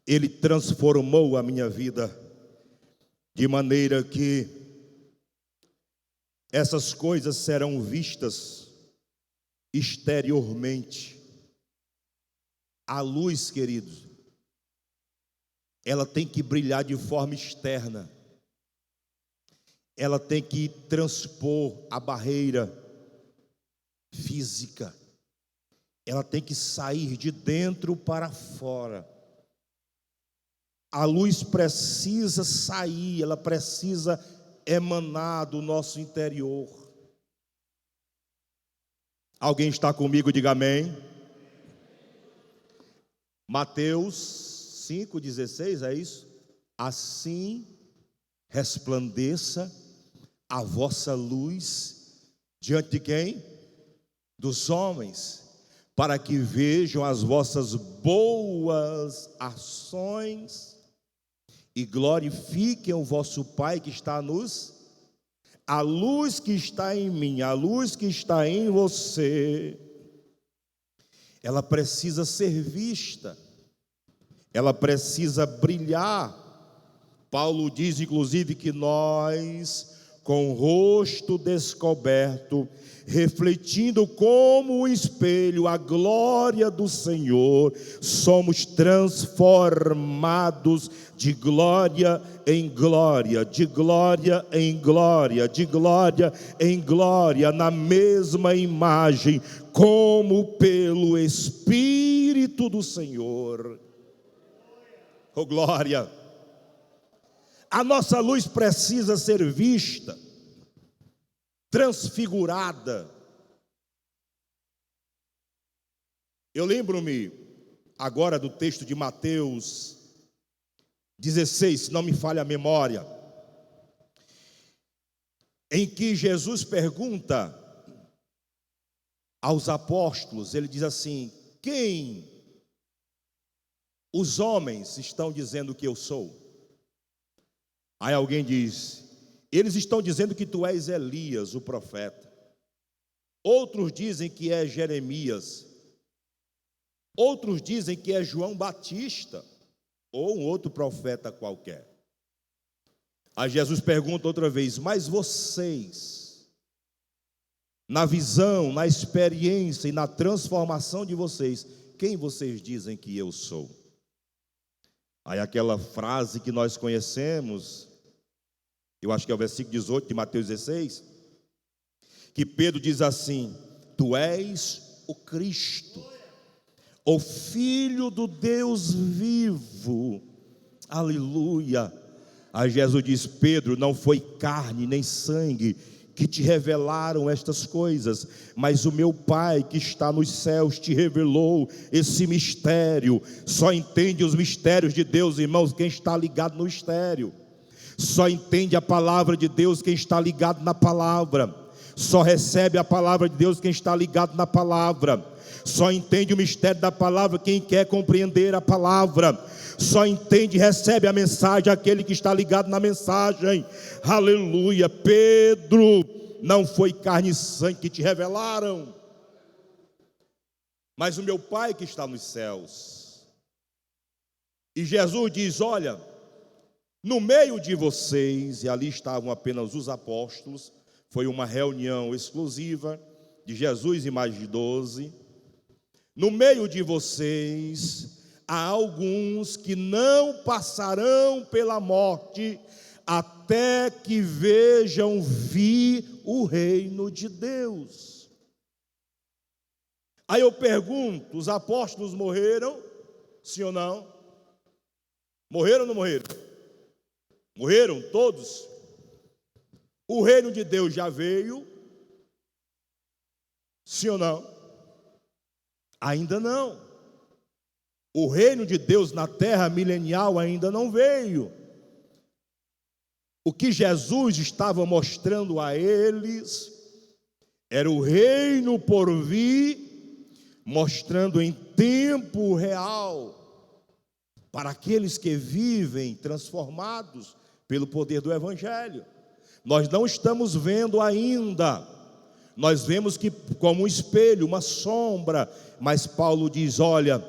Ele transformou a minha vida, de maneira que essas coisas serão vistas exteriormente. A luz, queridos, ela tem que brilhar de forma externa. Ela tem que transpor a barreira física. Ela tem que sair de dentro para fora. A luz precisa sair, ela precisa emanar do nosso interior. Alguém está comigo? Diga amém. Mateus 5,16, é isso? Assim resplandeça a vossa luz diante de quem? Dos homens, para que vejam as vossas boas ações e glorifiquem o vosso Pai que está nos... A luz que está em mim, a luz que está em você, ela precisa ser vista, ela precisa brilhar. Paulo diz inclusive que nós com o rosto descoberto, refletindo como um espelho a glória do Senhor, somos transformados de glória em glória, de glória em glória, de glória em glória, na mesma imagem, como pelo Espírito do Senhor. Oh glória! A nossa luz precisa ser vista, transfigurada. Eu lembro-me agora do texto de Mateus 16, se não me falha a memória, em que Jesus pergunta aos apóstolos, ele diz assim: quem os homens estão dizendo que eu sou? Aí alguém diz: eles estão dizendo que tu és Elias, o profeta. Outros dizem que é Jeremias. Outros dizem que é João Batista, ou um outro profeta qualquer. Aí Jesus pergunta outra vez: mas vocês, na visão, na experiência e na transformação de vocês, quem vocês dizem que eu sou? Aí aquela frase que nós conhecemos, eu acho que é o versículo 18 de Mateus 16, que Pedro diz assim: tu és o Cristo, o Filho do Deus vivo. Aleluia. Aí Jesus diz: Pedro, não foi carne nem sangue que te revelaram estas coisas, mas o meu Pai que está nos céus te revelou esse mistério. Só entende os mistérios de Deus, irmãos, quem está ligado no mistério. Só entende a palavra de Deus quem está ligado na palavra. Só recebe a palavra de Deus quem está ligado na palavra. Só entende o mistério da palavra quem quer compreender a palavra. Só entende e recebe a mensagem aquele que está ligado na mensagem. Aleluia. Pedro, não foi carne e sangue que te revelaram, mas o meu Pai que está nos céus. E Jesus diz: olha, no meio de vocês, e ali estavam apenas os apóstolos, foi uma reunião exclusiva de Jesus e mais de 12. No meio de vocês há alguns que não passarão pela morte até que vejam vir o reino de Deus. Aí eu pergunto: os apóstolos morreram? Sim ou não? Morreram ou não morreram? Morreram todos. O reino de Deus já veio? Sim ou não? Ainda não. O reino de Deus na terra milenial ainda não veio. O que Jesus estava mostrando a eles era o reino por vir, mostrando em tempo real para aqueles que vivem transformados pelo poder do Evangelho. Nós não estamos vendo ainda, nós vemos que como um espelho, uma sombra, mas Paulo diz: olha,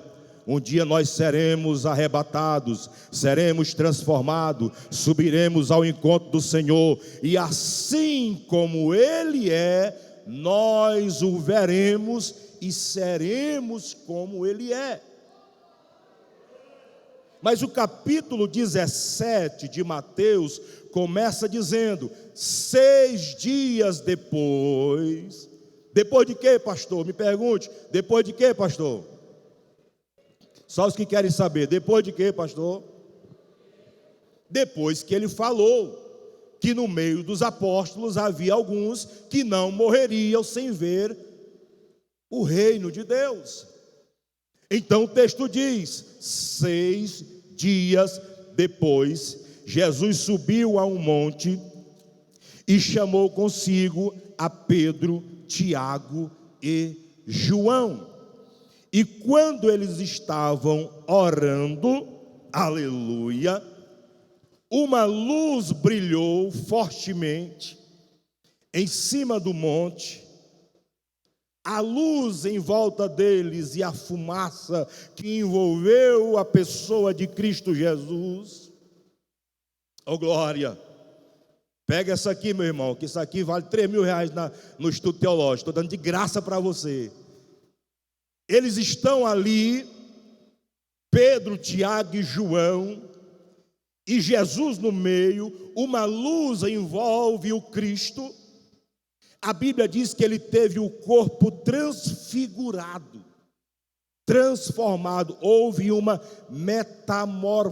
um dia nós seremos arrebatados, seremos transformados, subiremos ao encontro do Senhor, e assim como Ele é, nós o veremos e seremos como Ele é. Mas o capítulo 17 de Mateus começa dizendo: 6 dias depois. Depois de quê, pastor? Me pergunte. Depois de quê, pastor? Só os que querem saber. Depois de quê, pastor? Depois que ele falou que no meio dos apóstolos havia alguns que não morreriam sem ver o reino de Deus. Então o texto diz: 6 dias depois, Jesus subiu a um monte e chamou consigo a Pedro, Tiago e João. E quando eles estavam orando, aleluia, uma luz brilhou fortemente em cima do monte. A luz em volta deles e a fumaça que envolveu a pessoa de Cristo Jesus. Oh glória! Pega essa aqui, meu irmão, que isso aqui vale R$3.000 no estudo teológico. Estou dando de graça para você. Eles estão ali, Pedro, Tiago e João, e Jesus no meio, uma luz envolve o Cristo. A Bíblia diz que ele teve o corpo transfigurado, transformado, houve uma metamorfose,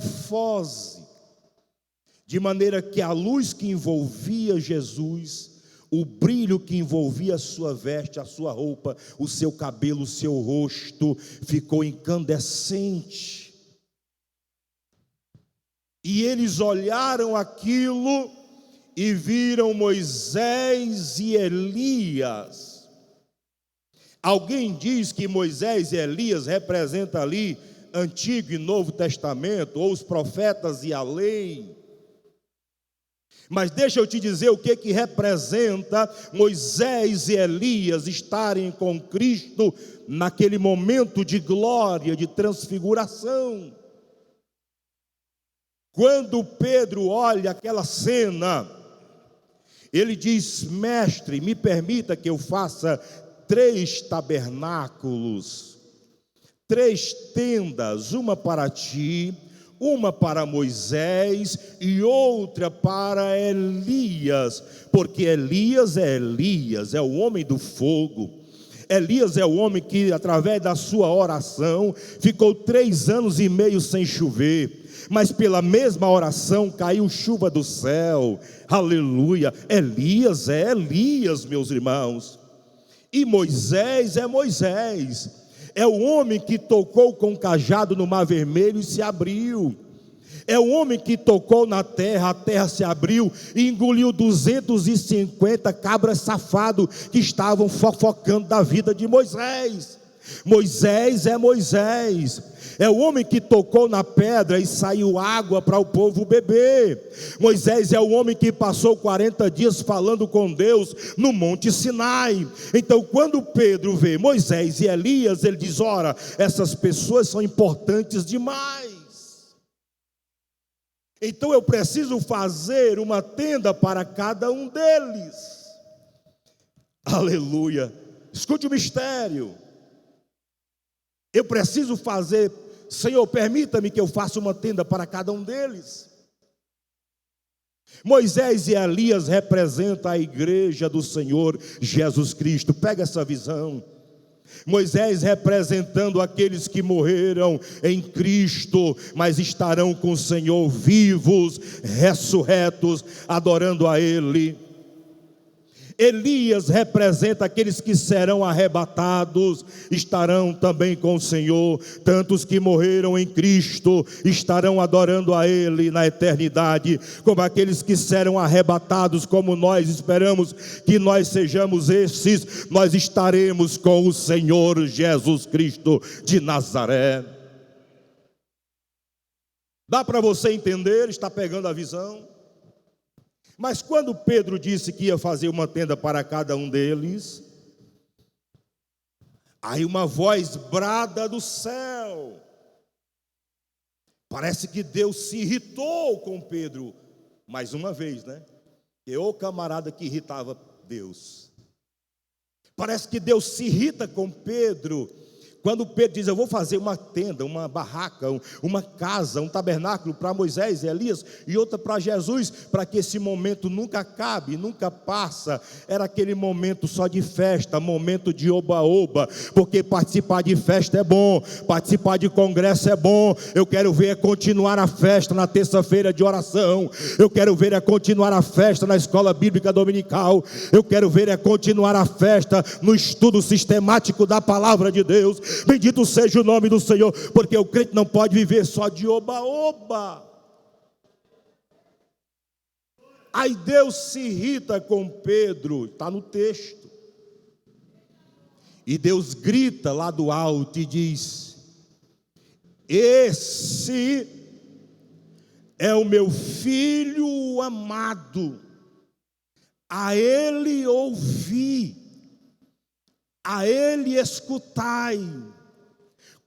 de maneira que a luz que envolvia Jesus, o brilho que envolvia a sua veste, a sua roupa, o seu cabelo, o seu rosto, ficou incandescente. E eles olharam aquilo e viram Moisés e Elias. Alguém diz que Moisés e Elias representam ali Antigo e Novo Testamento, ou os profetas e a lei. Mas deixa eu te dizer o que representa Moisés e Elias estarem com Cristo naquele momento de glória, de transfiguração. Quando Pedro olha aquela cena, ele diz: mestre, me permita que eu faça 3 tabernáculos, 3 tendas, uma para ti, uma para Moisés e outra para Elias, porque Elias, é o homem do fogo. Elias é o homem que, através da sua oração, ficou 3 anos e meio sem chover, mas pela mesma oração caiu chuva do céu. Aleluia. Elias é Elias, meus irmãos. E Moisés é Moisés. É o homem que tocou com o cajado no Mar Vermelho e se abriu. É o homem que tocou na terra, a terra se abriu e engoliu 250 cabras safados que estavam fofocando da vida de Moisés. Moisés é Moisés. É o homem que tocou na pedra e saiu água para o povo beber. Moisés é o homem que passou 40 dias falando com Deus no Monte Sinai. Então, quando Pedro vê Moisés e Elias, ele diz: ora, essas pessoas são importantes demais. Então eu preciso fazer uma tenda para cada um deles. Aleluia. Escute o mistério. Eu preciso fazer, Senhor, permita-me que eu faça uma tenda para cada um deles. Moisés e Elias representam a igreja do Senhor Jesus Cristo. Pega essa visão. Moisés representando aqueles que morreram em Cristo, mas estarão com o Senhor vivos, ressurretos, adorando a Ele. Elias representa aqueles que serão arrebatados, estarão também com o Senhor. Tantos que morreram em Cristo estarão adorando a Ele na eternidade, como aqueles que serão arrebatados, como nós esperamos que nós sejamos esses. Nós estaremos com o Senhor Jesus Cristo de Nazaré. Dá para você entender? Está pegando a visão? Mas quando Pedro disse que ia fazer uma tenda para cada um deles, aí uma voz brada do céu. Parece que Deus se irritou com Pedro, mais uma vez, né? E o camarada que irritava Deus. Parece que Deus se irrita com Pedro, quando Pedro diz: eu vou fazer uma tenda, uma barraca, uma casa, um tabernáculo para Moisés e Elias e outra para Jesus, para que esse momento nunca acabe, nunca passa. Era aquele momento só de festa, momento de oba-oba, porque participar de festa é bom, participar de congresso é bom. Eu quero ver continuar a festa na terça-feira de oração, eu quero ver continuar a festa na escola bíblica dominical, eu quero ver continuar a festa no estudo sistemático da palavra de Deus. Bendito seja o nome do Senhor, porque o crente não pode viver só de oba-oba. Aí Deus se irrita com Pedro, está no texto. E Deus grita lá do alto e diz: esse é o meu filho amado, a ele ouvi, a ele escutai.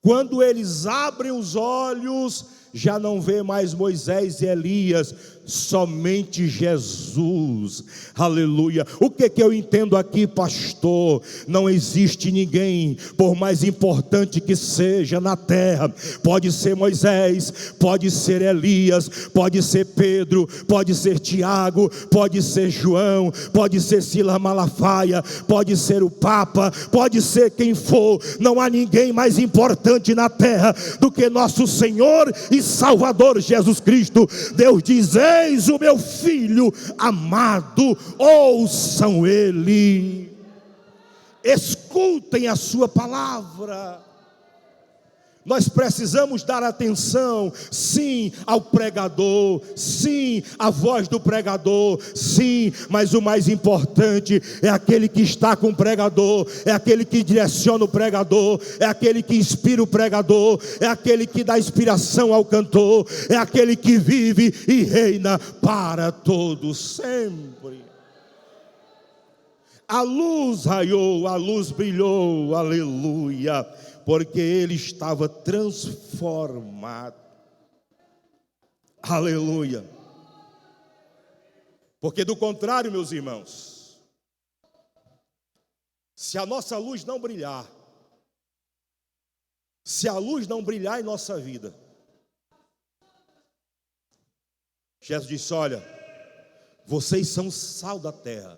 Quando eles abrem os olhos, já não vê mais Moisés e Elias, somente Jesus, aleluia. O que eu entendo aqui, pastor? Não existe ninguém, por mais importante que seja na terra, pode ser Moisés, pode ser Elias, pode ser Pedro, pode ser Tiago, pode ser João, pode ser Silas Malafaia, pode ser o Papa, pode ser quem for, não há ninguém mais importante na terra do que nosso Senhor e Salvador Jesus Cristo. Deus diz: eis o meu filho amado, ouçam ele, escutem a sua palavra. Nós precisamos dar atenção, sim, ao pregador, sim, à voz do pregador, sim, mas o mais importante é aquele que está com o pregador, é aquele que direciona o pregador, é aquele que inspira o pregador, é aquele que dá inspiração ao cantor, é aquele que vive e reina para todo sempre. A luz raiou, a luz brilhou, aleluia, porque ele estava transformado, aleluia. Porque do contrário, meus irmãos, se a nossa luz não brilhar, se a luz não brilhar em nossa vida, Jesus disse: olha, vocês são sal da terra,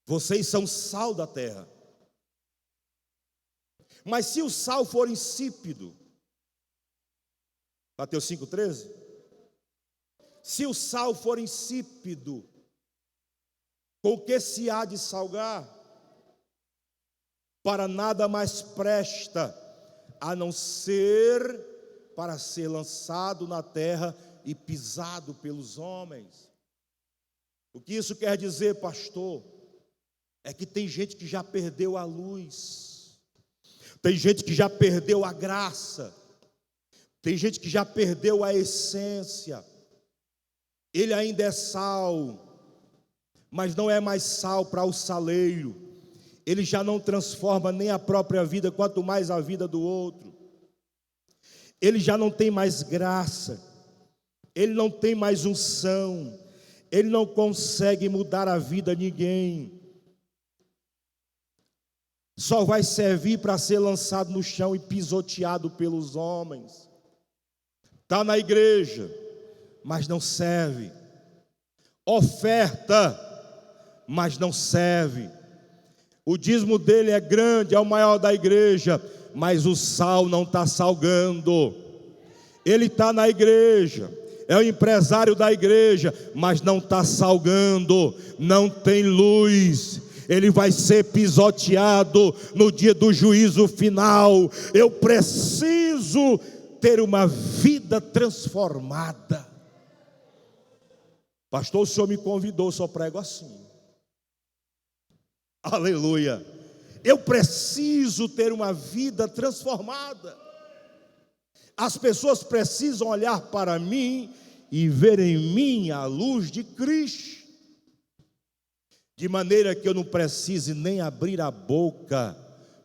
vocês são sal da terra. Mas se o sal for insípido, Mateus 5,13, se o sal for insípido, com que se há de salgar? Para nada mais presta, a não ser para ser lançado na terra e pisado pelos homens. O que isso quer dizer, pastor? É que tem gente que já perdeu a luz, tem gente que já perdeu a graça, tem gente que já perdeu a essência. Ele ainda é sal, mas não é mais sal para o saleiro. Ele já não transforma nem a própria vida, quanto mais a vida do outro. Ele já não tem mais graça, ele não tem mais unção, ele não consegue mudar a vida de ninguém. Só vai servir para ser lançado no chão e pisoteado pelos homens. Está na igreja, mas não serve. Oferta, mas não serve. O dízimo dele é grande, é o maior da igreja, mas o sal não está salgando. Ele está na igreja, é o empresário da igreja, mas não está salgando, não tem luz. Ele vai ser pisoteado no dia do juízo final. Eu preciso ter uma vida transformada. Pastor, o senhor me convidou, só prego assim. Aleluia. Eu preciso ter uma vida transformada. As pessoas precisam olhar para mim e ver em mim a luz de Cristo, de maneira que eu não precise nem abrir a boca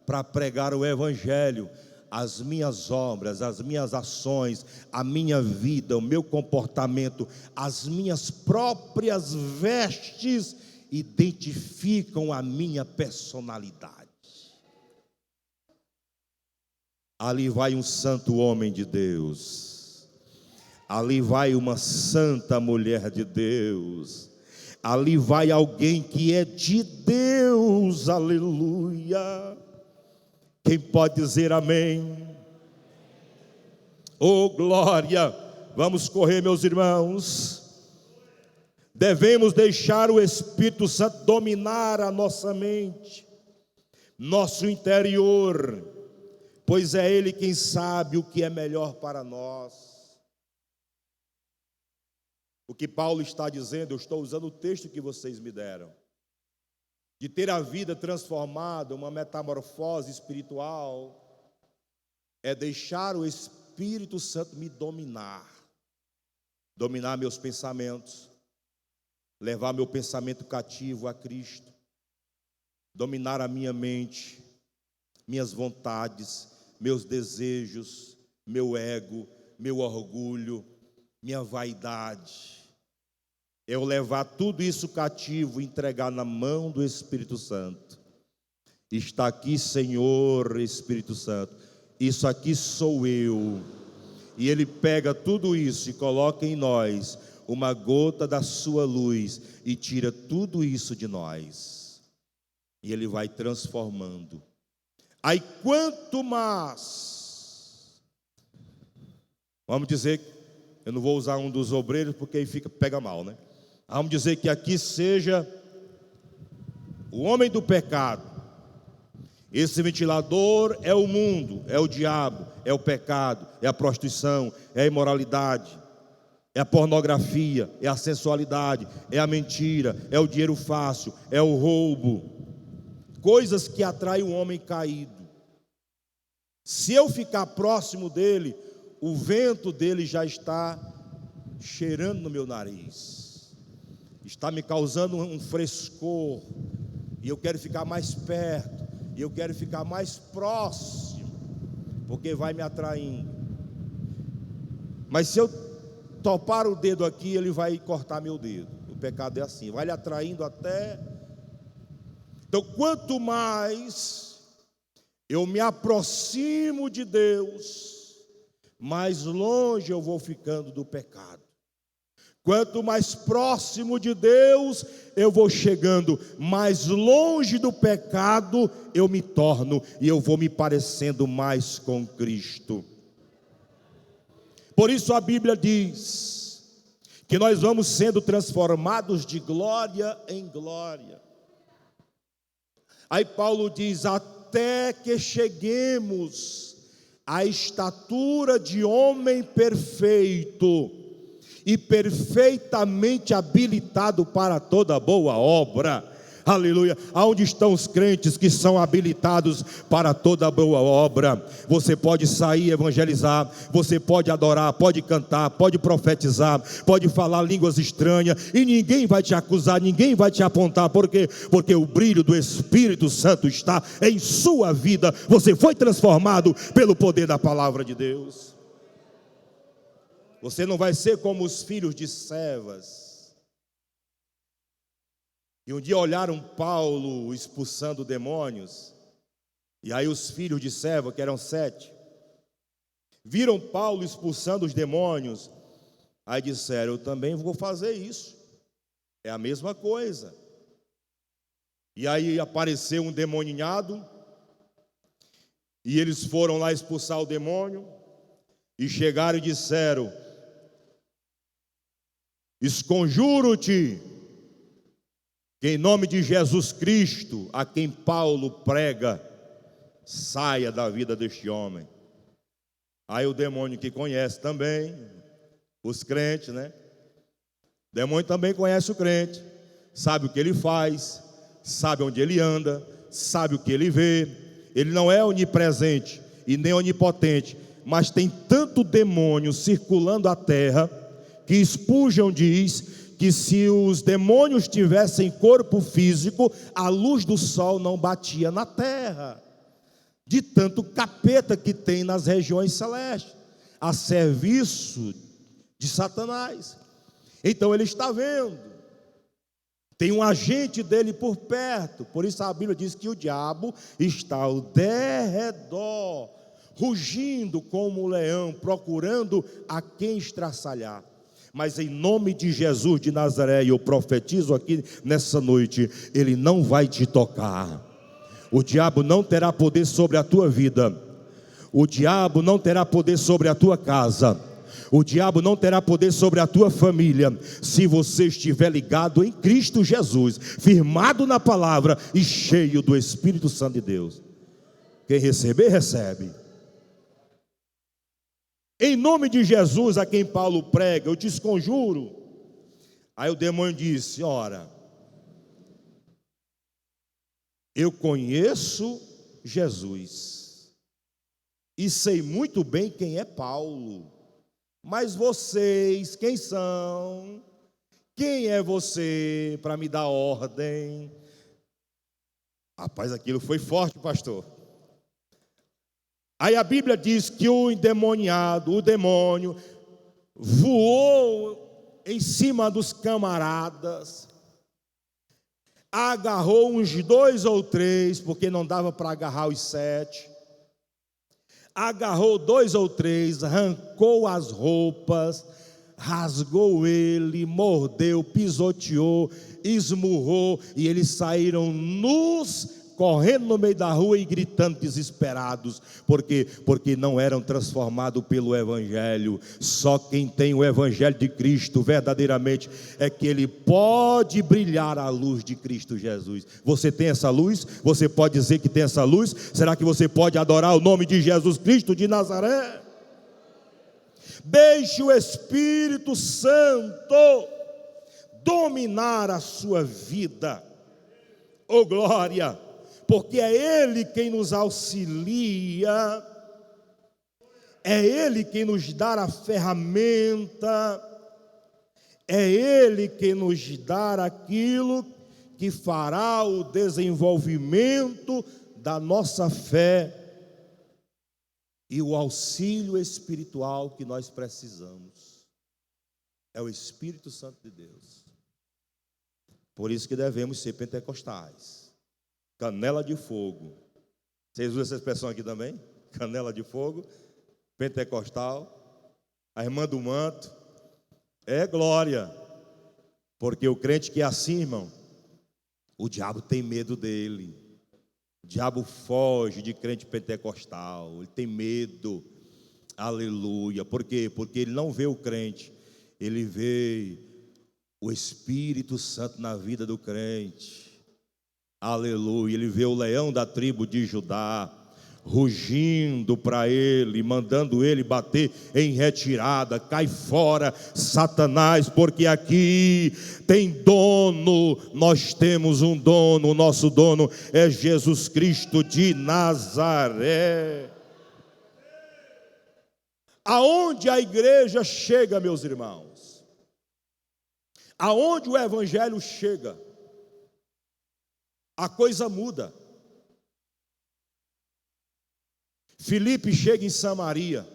para pregar o evangelho. As minhas obras, as minhas ações, a minha vida, o meu comportamento, as minhas próprias vestes identificam a minha personalidade. Ali vai um santo homem de Deus, ali vai uma santa mulher de Deus, ali vai alguém que é de Deus, aleluia. Quem pode dizer amém? Oh, glória! Vamos correr, meus irmãos. Devemos deixar o Espírito Santo dominar a nossa mente, nosso interior, pois é Ele quem sabe o que é melhor para nós. O que Paulo está dizendo, eu estou usando o texto que vocês me deram, de ter a vida transformada, uma metamorfose espiritual, é deixar o Espírito Santo me dominar meus pensamentos, levar meu pensamento cativo a Cristo, dominar a minha mente, minhas vontades, meus desejos, meu ego, meu orgulho, minha vaidade. Eu levar tudo isso cativo e entregar na mão do Espírito Santo. Está aqui, Senhor Espírito Santo. Isso aqui sou eu. E Ele pega tudo isso e coloca em nós uma gota da sua luz e tira tudo isso de nós. E Ele vai transformando. Aí quanto mais, vamos dizer, eu não vou usar um dos obreiros porque aí pega mal, né? Vamos dizer que aqui seja o homem do pecado. Esse ventilador é o mundo, é o diabo, é o pecado, é a prostituição, é a imoralidade, é a pornografia, é a sensualidade, é a mentira, é o dinheiro fácil, é o roubo. Coisas que atraem o homem caído. Se eu ficar próximo dele, o vento dele já está cheirando no meu nariz, está me causando um frescor, e eu quero ficar mais perto, e eu quero ficar mais próximo, porque vai me atraindo. Mas se eu topar o dedo aqui, ele vai cortar meu dedo. O pecado é assim, vai lhe atraindo até. Então, quanto mais eu me aproximo de Deus, mais longe eu vou ficando do pecado. Quanto mais próximo de Deus eu vou chegando, mais longe do pecado eu me torno, e eu vou me parecendo mais com Cristo. Por isso a Bíblia diz que nós vamos sendo transformados de glória em glória. Aí Paulo diz: até que cheguemos à estatura de homem perfeito e perfeitamente habilitado para toda boa obra. Aleluia. Aonde estão os crentes que são habilitados para toda boa obra? Você pode sair e evangelizar, você pode adorar, pode cantar, pode profetizar, pode falar línguas estranhas, e ninguém vai te acusar, ninguém vai te apontar. Por quê? Porque o brilho do Espírito Santo está em sua vida. Você foi transformado pelo poder da palavra de Deus. Você não vai ser como os filhos de Cefas. E um dia olharam Paulo expulsando demônios, e aí os filhos de Cefas, que eram 7, viram Paulo expulsando os demônios, aí disseram: eu também vou fazer isso, é a mesma coisa. E aí apareceu um demoninhado, e eles foram lá expulsar o demônio, e chegaram e disseram: esconjuro-te, que em nome de Jesus Cristo, a quem Paulo prega, saia da vida deste homem. Aí o demônio, que conhece também os crentes, né? O demônio também conhece o crente, sabe o que ele faz, sabe onde ele anda, sabe o que ele vê. Ele não é onipresente e nem onipotente, mas tem tanto demônio circulando a terra, que Spurgeon diz que se os demônios tivessem corpo físico, a luz do sol não batia na terra, de tanto capeta que tem nas regiões celestes, a serviço de Satanás. Então ele está vendo, tem um agente dele por perto. Por isso a Bíblia diz que o diabo está ao derredor, rugindo como um leão, procurando a quem estraçalhar. Mas em nome de Jesus de Nazaré, eu profetizo aqui nessa noite, ele não vai te tocar. O diabo não terá poder sobre a tua vida. O diabo não terá poder sobre a tua casa. O diabo não terá poder sobre a tua família, se você estiver ligado em Cristo Jesus, firmado na palavra e cheio do Espírito Santo de Deus. Quem receber, recebe. Em nome de Jesus, a quem Paulo prega, eu te esconjuro. Aí o demônio disse: ora, eu conheço Jesus e sei muito bem quem é Paulo, mas vocês, quem são? Quem é você para me dar ordem? Rapaz, aquilo foi forte, pastor. Aí a Bíblia diz que o endemoniado, o demônio, voou em cima dos camaradas, agarrou uns 2 ou 3, porque não dava para agarrar os 7, agarrou 2 ou 3, arrancou as roupas, rasgou ele, mordeu, pisoteou, esmurrou, e eles saíram nus, correndo no meio da rua e gritando desesperados, porque não eram transformados pelo Evangelho. Só quem tem o Evangelho de Cristo verdadeiramente é que ele pode brilhar a luz de Cristo Jesus. Você tem essa luz? Você pode dizer que tem essa luz? Será que você pode adorar o nome de Jesus Cristo de Nazaré? Deixe o Espírito Santo dominar a sua vida. Oh glória! Porque é Ele quem nos auxilia, é Ele quem nos dá a ferramenta, é Ele quem nos dá aquilo que fará o desenvolvimento da nossa fé e o auxílio espiritual que nós precisamos. É o Espírito Santo de Deus. Por isso que devemos ser pentecostais. Canela de fogo. Vocês usam essa expressão aqui também? Canela de fogo, pentecostal, a irmã do manto. É glória. Porque o crente que é assim, irmão, o diabo tem medo dele. O diabo foge de crente pentecostal. Ele tem medo. Aleluia. Por quê? Porque ele não vê o crente. Ele vê o Espírito Santo na vida do crente. Aleluia, ele vê o leão da tribo de Judá rugindo para ele, mandando ele bater em retirada. Cai fora, Satanás, porque aqui tem dono, nós temos um dono, o nosso dono é Jesus Cristo de Nazaré. Aonde a igreja chega, meus irmãos, aonde o evangelho chega, a coisa muda. Filipe chega em Samaria,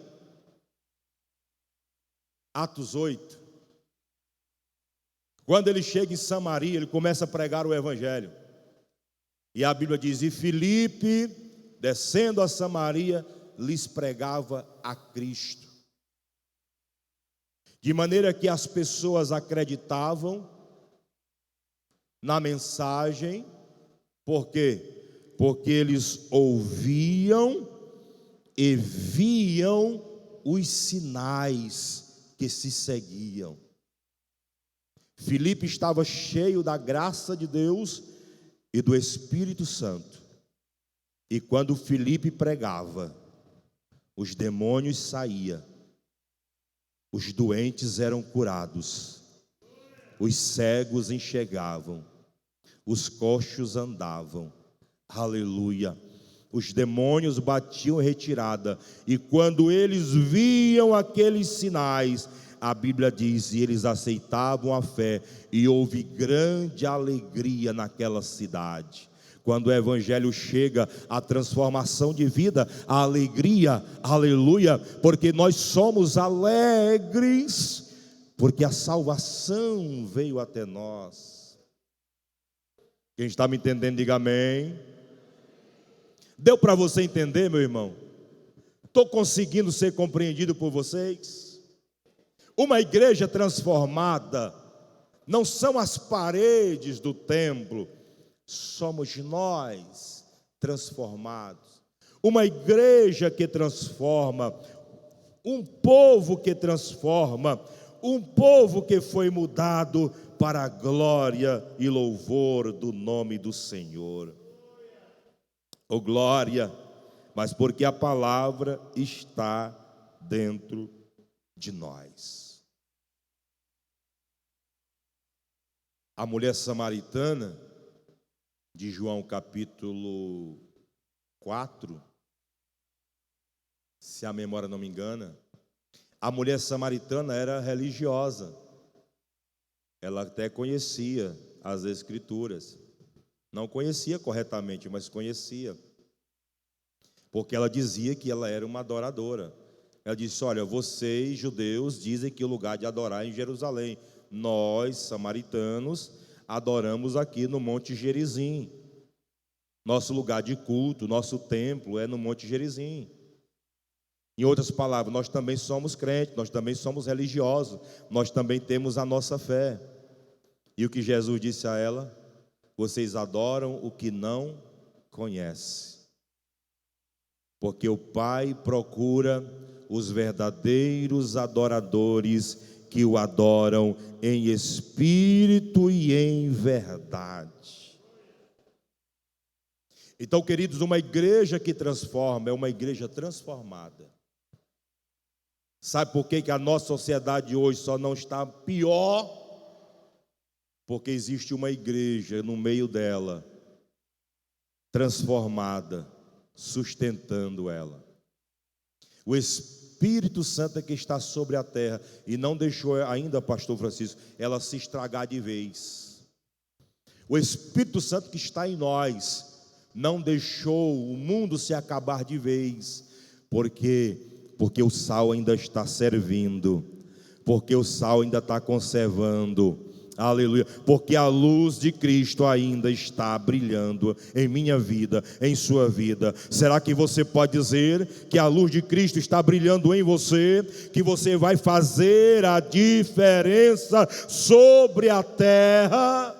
Atos 8. Quando ele chega em Samaria, ele começa a pregar o evangelho. E a Bíblia diz: e Filipe, descendo a Samaria, lhes pregava a Cristo. De maneira que as pessoas acreditavam na mensagem. Por quê? Porque eles ouviam e viam os sinais que se seguiam. Filipe estava cheio da graça de Deus e do Espírito Santo. E quando Filipe pregava, os demônios saíam, os doentes eram curados, os cegos enxergavam, os coxos andavam, aleluia. Os demônios batiam em retirada, e quando eles viam aqueles sinais, a Bíblia diz, e eles aceitavam a fé, e houve grande alegria naquela cidade. Quando o evangelho chega, a transformação de vida, a alegria, aleluia, porque nós somos alegres, porque a salvação veio até nós. Quem está me entendendo, diga amém. Deu para você entender, meu irmão? Estou conseguindo ser compreendido por vocês? Uma igreja transformada não são as paredes do templo, somos nós transformados. Uma igreja que transforma, um povo que transforma, um povo que foi mudado para a glória e louvor do nome do Senhor. Oh glória, mas porque a palavra está dentro de nós. A mulher samaritana, de João capítulo 4, se a memória não me engana, a mulher samaritana era religiosa. Ela até conhecia as Escrituras. Não conhecia corretamente, mas conhecia. Porque ela dizia que ela era uma adoradora. Ela disse: olha, vocês, judeus, dizem que o lugar de adorar é em Jerusalém. Nós, samaritanos, adoramos aqui no Monte Gerizim. Nosso lugar de culto, nosso templo é no Monte Gerizim. Em outras palavras, nós também somos crentes, nós também somos religiosos, nós também temos a nossa fé. E o que Jesus disse a ela? Vocês adoram o que não conhecem. Porque o Pai procura os verdadeiros adoradores que o adoram em espírito e em verdade. Então, queridos, uma igreja que transforma é uma igreja transformada. Sabe por que a nossa sociedade hoje só não está pior? Porque existe uma igreja no meio dela, transformada, sustentando ela. O Espírito Santo é que está sobre a terra e não deixou ainda, pastor Francisco, ela se estragar de vez. O Espírito Santo que está em nós não deixou o mundo se acabar de vez, porque o sal ainda está servindo, porque o sal ainda está conservando, aleluia, porque a luz de Cristo ainda está brilhando em minha vida, em sua vida. Será que você pode dizer que a luz de Cristo está brilhando em você, que você vai fazer a diferença sobre a terra?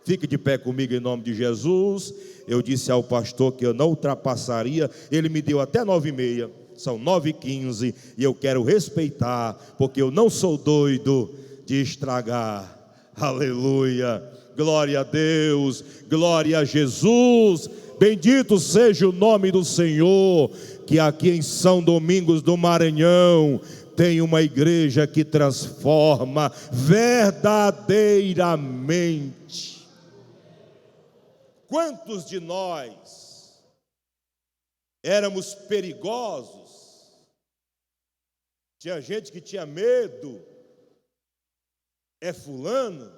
Fique de pé comigo em nome de Jesus. Eu disse ao pastor que eu não ultrapassaria, ele me deu até 9h30, são 9h15, e eu quero respeitar, porque eu não sou doido de estragar. Aleluia, glória a Deus, glória a Jesus, bendito seja o nome do Senhor, que aqui em São Domingos do Maranhão tem uma igreja que transforma verdadeiramente. Quantos de nós éramos perigosos? Tinha gente que tinha medo. É fulano,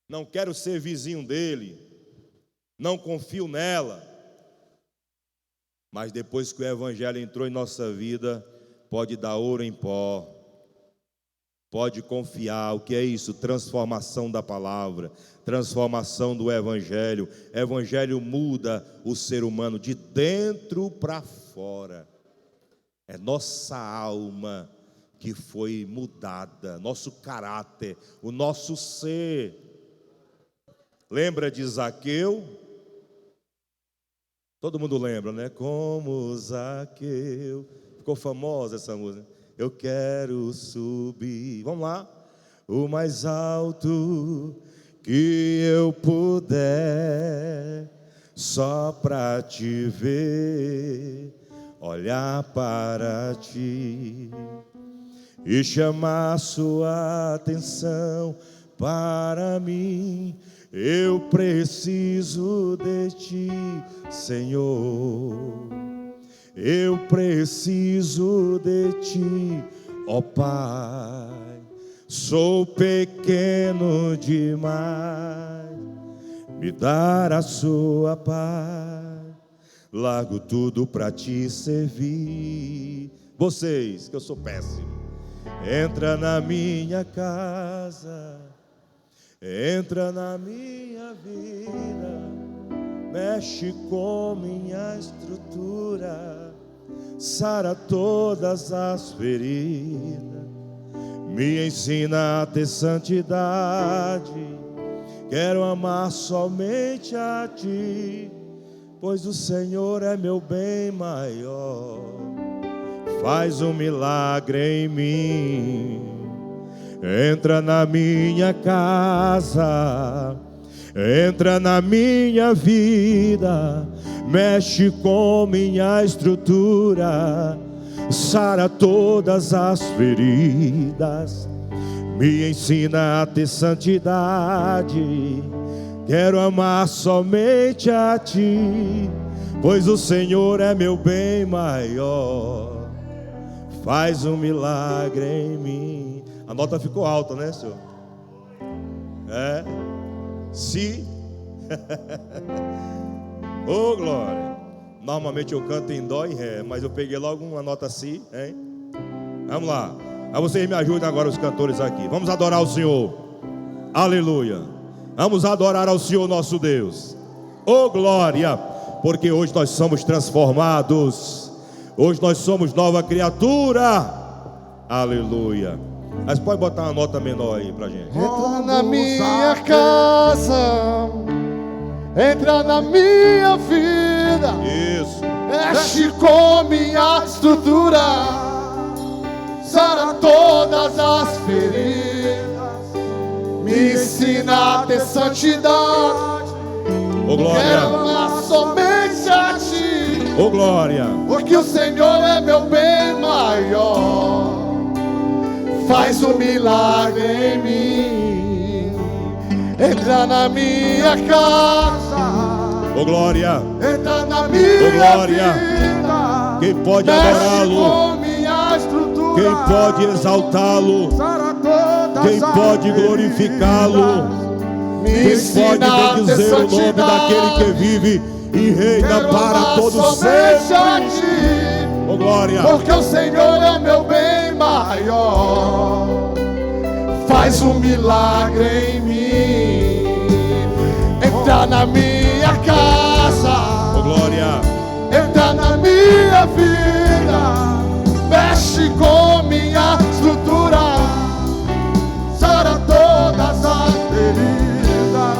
não quero ser vizinho dele, não confio nela. Mas depois que o Evangelho entrou em nossa vida, pode dar ouro em pó, pode confiar. O que é isso? Transformação da palavra, transformação do Evangelho. Evangelho muda o ser humano de dentro para fora. É nossa alma que foi mudada, nosso caráter, o nosso ser. Lembra de Zaqueu? Todo mundo lembra, né? Como Zaqueu. Ficou famosa essa música. Eu quero subir. Vamos lá. O mais alto que eu puder, só para te ver, olhar para ti e chamar sua atenção para mim. Eu preciso de ti, Senhor. Eu preciso de ti, ó Pai. Sou pequeno demais, me dar a sua paz. Largo tudo para te servir. Vocês, que eu sou péssimo. Entra na minha casa, entra na minha vida, mexe com minha estrutura, sara todas as feridas, me ensina a ter santidade. Quero amar somente a ti, pois o Senhor é meu bem maior. Faz um milagre em mim. Entra na minha casa, entra na minha vida, mexe com minha estrutura, sara todas as feridas, me ensina a ter santidade. Quero amar somente a ti, pois o Senhor é meu bem maior. Faz um milagre em mim. A nota ficou alta, né, senhor? É. Se. Oh, glória. Normalmente eu canto em dó e ré, mas eu peguei logo uma nota assim, hein? Vamos lá. Aí vocês me ajudem agora, os cantores aqui. Vamos adorar o Senhor. Aleluia. Vamos adorar ao Senhor nosso Deus. Oh glória, porque hoje nós somos transformados. Hoje nós somos nova criatura. Aleluia. Mas pode botar uma nota menor aí pra gente. Entra na minha casa, entra na minha vida. Isso. Mexe com minha estrutura, sara todas as feridas, me ensina a ter santidade. Oh glória. Quero amar somente a ti. Oh glória. Porque o Senhor é meu bem maior. Faz um milagre em mim. Entra na minha casa. Oh glória. Entra na minha glória. vida. Quem pode Mexe adorá-lo? com minha estrutura. Quem pode exaltá-lo? Quem pode glorificá-lo? Quem pode bendizer o nome daquele que vive e reina para todo sempre? Oh glória. Porque o Senhor é meu bem maior. Faz um milagre em mim. Entra na minha casa. Oh glória. Entra na minha vida. Mexe com minha estrutura, sara todas as feridas,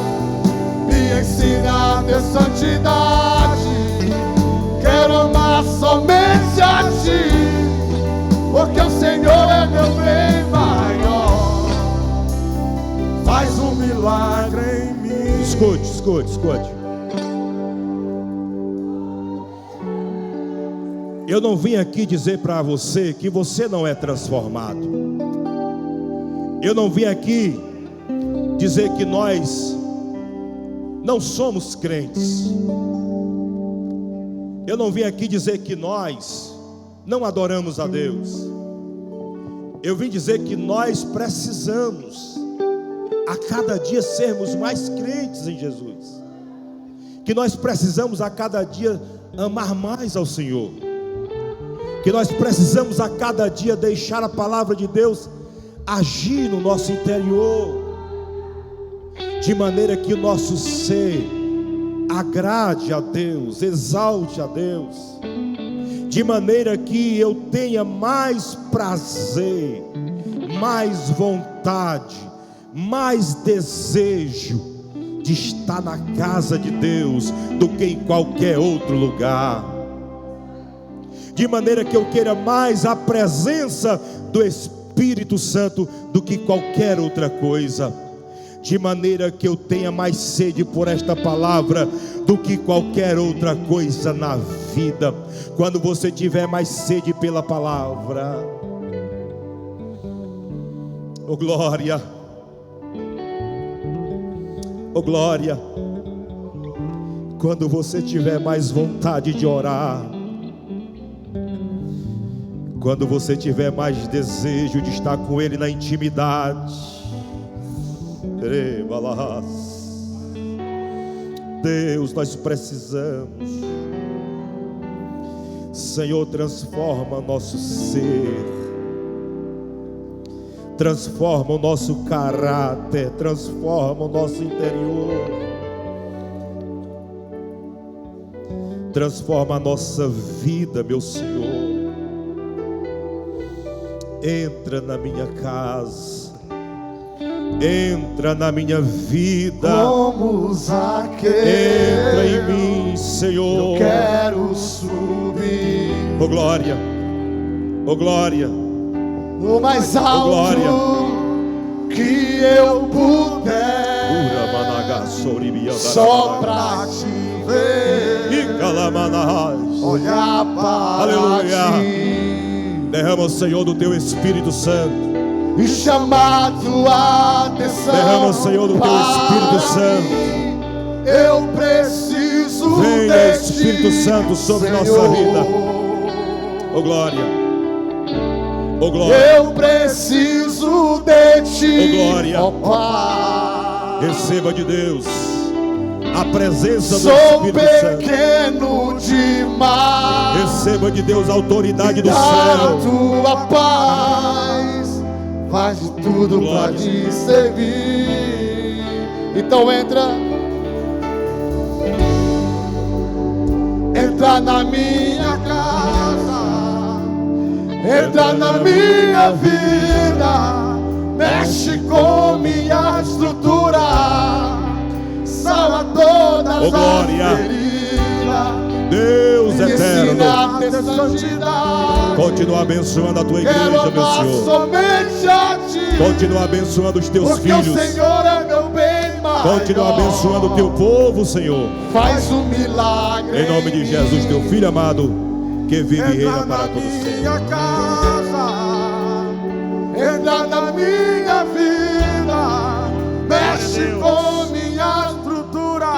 me ensina a ter santidade. Quero amar somente a ti, porque o Senhor é meu bem maior. Faz um milagre em mim. Escute, escute, escute. Eu não vim aqui dizer para você que você não é transformado. Eu não vim aqui dizer que nós não somos crentes. Eu não vim aqui dizer que nós não adoramos a Deus. Eu vim dizer que nós precisamos a cada dia sermos mais crentes em Jesus. Que nós precisamos a cada dia amar mais ao Senhor. Que nós precisamos a cada dia deixar a palavra de Deus agir no nosso interior, de maneira que o nosso ser agrade a Deus, exalte a Deus, de maneira que eu tenha mais prazer, mais vontade, mais desejo de estar na casa de Deus do que em qualquer outro lugar. De maneira que eu queira mais a presença do Espírito Santo do que qualquer outra coisa. De maneira que eu tenha mais sede por esta palavra do que qualquer outra coisa na vida. Quando você tiver mais sede pela palavra, oh glória, oh glória. Quando você tiver mais vontade de orar, quando você tiver mais desejo de estar com Ele na intimidade, Deus, nós precisamos. Senhor, transforma nosso ser, transforma o nosso caráter, transforma o nosso interior, transforma a nossa vida, meu Senhor. Entra na minha casa, entra na minha vida, como Zaqueu, entra em mim, Senhor. Eu quero subir, oh glória, oh glória, no mais alto, oh glória, que eu puder, só pra te ver, olhar para aleluia. ti. Derrama, Senhor, do teu Espírito Santo, e chamar tua atenção. Derrama, Senhor, do teu Espírito Santo. Eu preciso venha, de Espírito ti, Santo, sobre Senhor. nossa vida. Oh glória, oh glória. Eu preciso de ti, oh glória. oh Pai. Receba de Deus a presença do Sou Espírito Santo. pequeno demais. Receba de Deus a autoridade do A céu. tua paz faz de tudo para te servir. Então entra na minha casa, entra na minha vida, mexe com minha estrutura, sara todas as feridas. Deus me eterno, ensina a ter santidade. continua abençoando a tua Quero igreja, meu amar Senhor. somente a ti, Continua abençoando os teus porque filhos. o Senhor é meu bem maior. Continua abençoando o teu povo, Senhor. Faz um milagre Em nome de Jesus, teu filho amado, que vive e reina para todo sempre. minha casa, entra na minha vida, mexe com minha estrutura,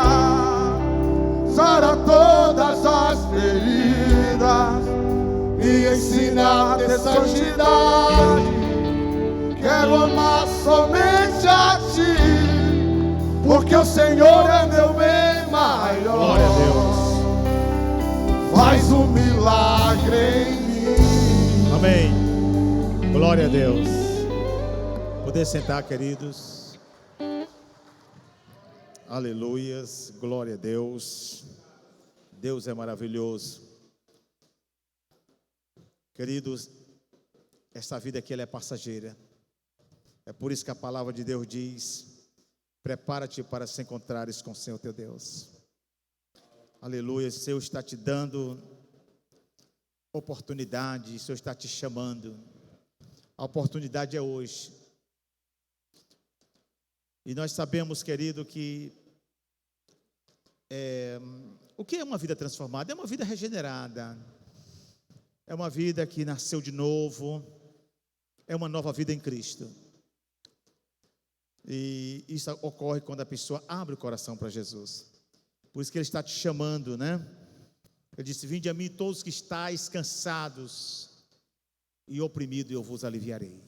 sara todas as feridas, me ensina a ter santidade. Quero amar somente a ti, porque o Senhor é meu bem maior. Glória a Deus. Faz um milagre em mim. Amém. Glória a Deus. Poder sentar, queridos. Aleluias. Glória a Deus. Deus é maravilhoso. Queridos, esta vida aqui ela é passageira. É por isso que a palavra de Deus diz: prepara-te para se encontrares com o Senhor teu Deus. Aleluia. O Senhor está te dando oportunidade, o Senhor está te chamando. A oportunidade é hoje. E nós sabemos, querido, que o que é uma vida transformada? É uma vida regenerada. É uma vida que nasceu de novo. É uma nova vida em Cristo. E isso ocorre quando a pessoa abre o coração para Jesus. Por isso que Ele está te chamando, né? Ele disse: vinde a mim todos que estáis cansados e oprimidos, e eu vos aliviarei.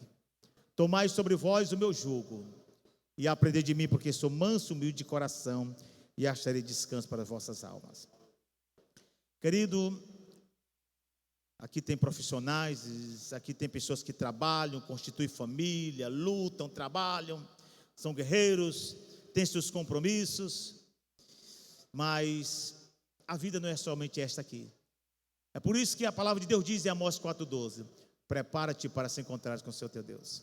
Tomai sobre vós o meu jugo e aprendei de mim, porque sou manso, humilde de coração, e acharei descanso para as vossas almas. Querido, aqui tem profissionais, aqui tem pessoas que trabalham, constituem família, lutam, trabalham, são guerreiros, têm seus compromissos, mas a vida não é somente esta aqui. É por isso que a palavra de Deus diz em Amós 4,12: prepara-te para se encontrar com o seu teu Deus.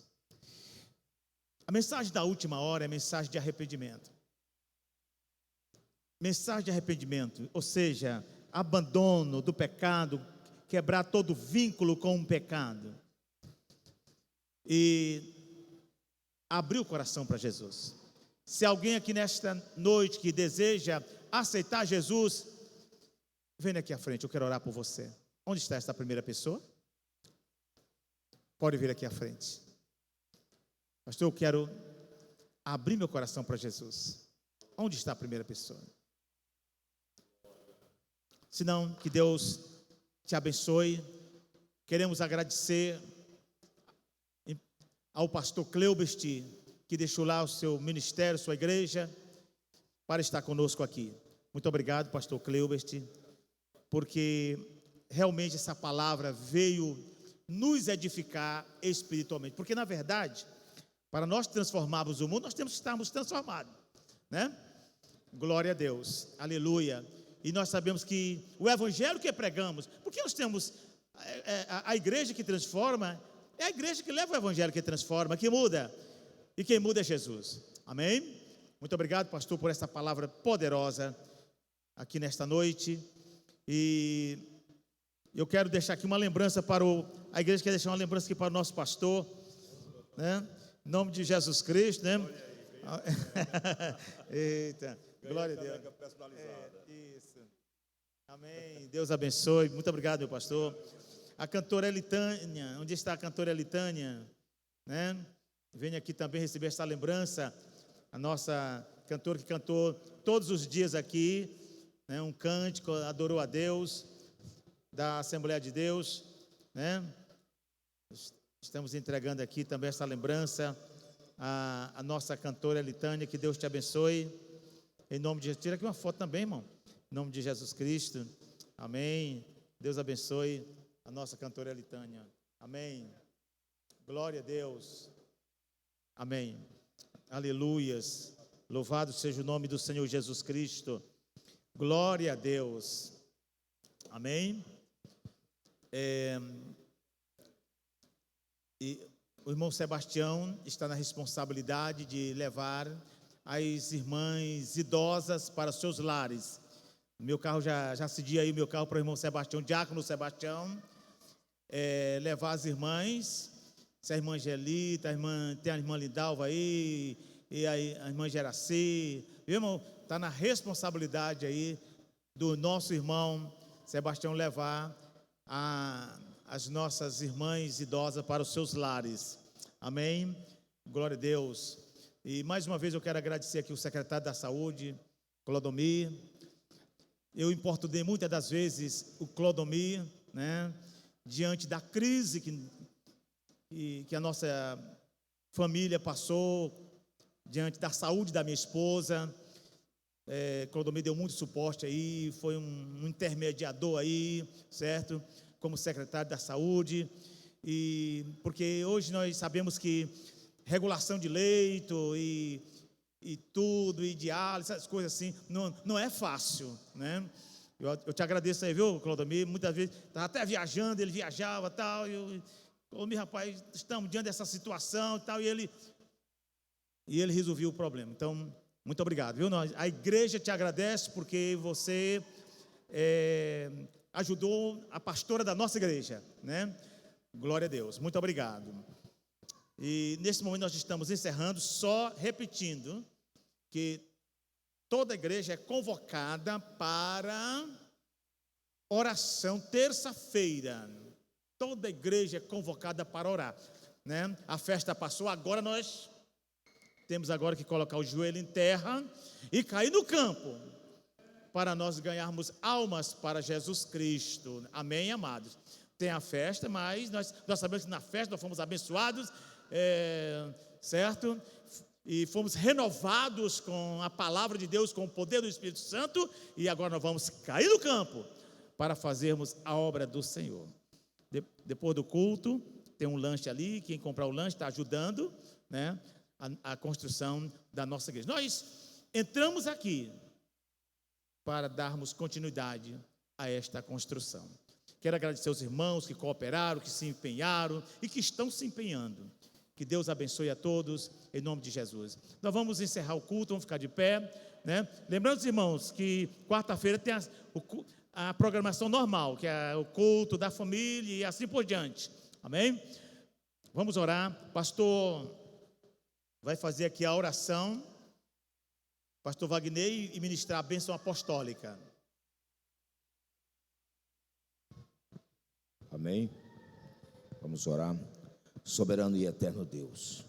A mensagem da última hora é mensagem de arrependimento. Mensagem de arrependimento, ou seja, abandono do pecado, quebrar todo vínculo com o pecado e abrir o coração para Jesus. Se alguém aqui nesta noite que deseja aceitar Jesus, venha aqui à frente, eu quero orar por você. Onde está esta primeira pessoa? Pode vir aqui à frente. Pastor, eu quero abrir meu coração para Jesus. Onde está a primeira pessoa? Se não, que Deus te abençoe. Queremos agradecer ao pastor Cleubert, que deixou lá o seu ministério, sua igreja, para estar conosco aqui. Muito obrigado, pastor Cleubert, porque realmente essa palavra veio nos edificar espiritualmente. Porque, na verdade, para nós transformarmos o mundo, nós temos que estarmos transformados, né? Glória a Deus, aleluia. E nós sabemos que o evangelho que pregamos, porque nós temos a igreja que transforma, é a igreja que leva o evangelho que transforma, que muda, e quem muda é Jesus, amém? Muito obrigado, pastor, por essa palavra poderosa aqui nesta noite. E eu quero deixar aqui uma lembrança para a igreja quer deixar uma lembrança aqui para o nosso pastor, né? Em nome de Jesus Cristo, né? Eita, glória a Deus. Isso. Amém. Deus abençoe. Muito obrigado, meu pastor. A cantora Elitânia, onde está a cantora Elitânia, né? Venha aqui também receber essa lembrança. A nossa cantora que cantou todos os dias aqui, né? Um cântico, adorou a Deus, da Assembleia de Deus, né? Estamos entregando aqui também essa lembrança a nossa cantora Elitânia. Que Deus te abençoe. Em nome de Jesus. Tira aqui uma foto também, irmão. Em nome de Jesus Cristo. Amém. Deus abençoe a nossa cantora Elitânia. Amém. Glória a Deus. Amém. Aleluias. Louvado seja o nome do Senhor Jesus Cristo. Glória a Deus. Amém. E o irmão Sebastião está na responsabilidade de levar as irmãs idosas para os seus lares. Meu carro, já cedi aí o meu carro para o irmão Sebastião, diácono Sebastião, levar as irmãs, se a irmã Angelita, tem a irmã Lidalva aí, e a irmã Geraci, meu irmão, está na responsabilidade aí do nosso irmão Sebastião levar as nossas irmãs idosas para os seus lares. Amém? Glória a Deus. E mais uma vez eu quero agradecer aqui o secretário da Saúde, Clodomir. Eu importunei muitas das vezes o Clodomir, né, diante da crise que a nossa família passou, diante da saúde da minha esposa. Clodomir deu muito suporte aí, foi um intermediador aí, certo? Como secretário da Saúde. E porque hoje nós sabemos que regulação de leito e tudo, e diálise, essas coisas assim, não é fácil, né? Eu te agradeço aí, viu, Clodomir? Muitas vezes, estava até viajando, ele viajava e tal, Clodomir, rapaz, estamos diante dessa situação e tal, e ele resolveu o problema. Então, muito obrigado, viu? A igreja te agradece porque você ajudou a pastora da nossa igreja, né? Glória a Deus, muito obrigado. E nesse momento nós estamos encerrando, só repetindo que toda a igreja é convocada para oração terça-feira. Toda a igreja é convocada para orar, né? A festa passou, agora nós temos agora que colocar o joelho em terra e cair no campo para nós ganharmos almas para Jesus Cristo. Amém, amados? Tem a festa, mas nós sabemos que na festa nós fomos abençoados, certo? E fomos renovados com a palavra de Deus, com o poder do Espírito Santo, e agora nós vamos cair no campo para fazermos a obra do Senhor. Depois do culto, tem um lanche ali, quem comprar o lanche está ajudando, né, a construção da nossa igreja. Nós entramos aqui para darmos continuidade a esta construção. Quero agradecer aos irmãos que cooperaram, que se empenharam e que estão se empenhando. Que Deus abençoe a todos, em nome de Jesus. Nós vamos encerrar o culto, vamos ficar de pé, né? Lembrando, irmãos, que quarta-feira tem a programação normal, que é o culto da família e assim por diante. Amém? Vamos orar. Pastor vai fazer aqui a oração, pastor Wagner, e ministrar a bênção apostólica. Amém? Vamos orar. Soberano e eterno Deus,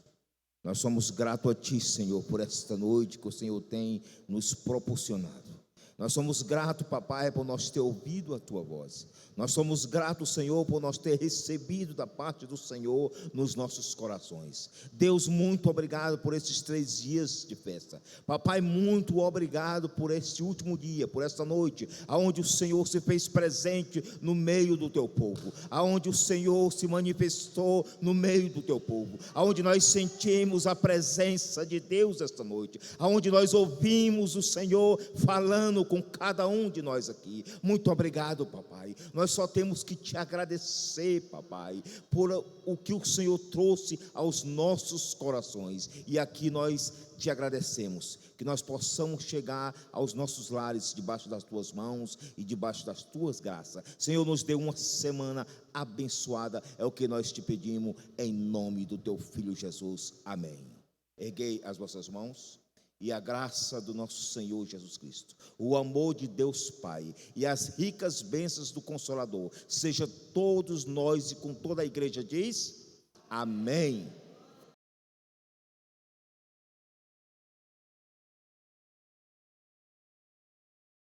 nós somos gratos a Ti, Senhor, por esta noite que o Senhor tem nos proporcionado. Nós somos gratos, papai, por nós ter ouvido a Tua voz. Nós somos gratos, Senhor, por nós ter recebido da parte do Senhor nos nossos corações. Deus, muito obrigado por esses 3 dias de festa. Papai, muito obrigado por este último dia, por esta noite, aonde o Senhor se fez presente no meio do Teu povo, aonde o Senhor se manifestou no meio do Teu povo, aonde nós sentimos a presença de Deus esta noite, aonde nós ouvimos o Senhor falando com cada um de nós aqui. Muito obrigado, papai. Nós só temos que te agradecer, papai, por o que o Senhor trouxe aos nossos corações. E aqui nós te agradecemos, que nós possamos chegar aos nossos lares debaixo das tuas mãos e debaixo das tuas graças. Senhor, nos dê uma semana abençoada, é o que nós te pedimos, em nome do teu Filho Jesus. Amém. Erguei as vossas mãos. E a graça do nosso Senhor Jesus Cristo, o amor de Deus Pai e as ricas bênçãos do Consolador, seja todos nós e com toda a igreja diz, amém.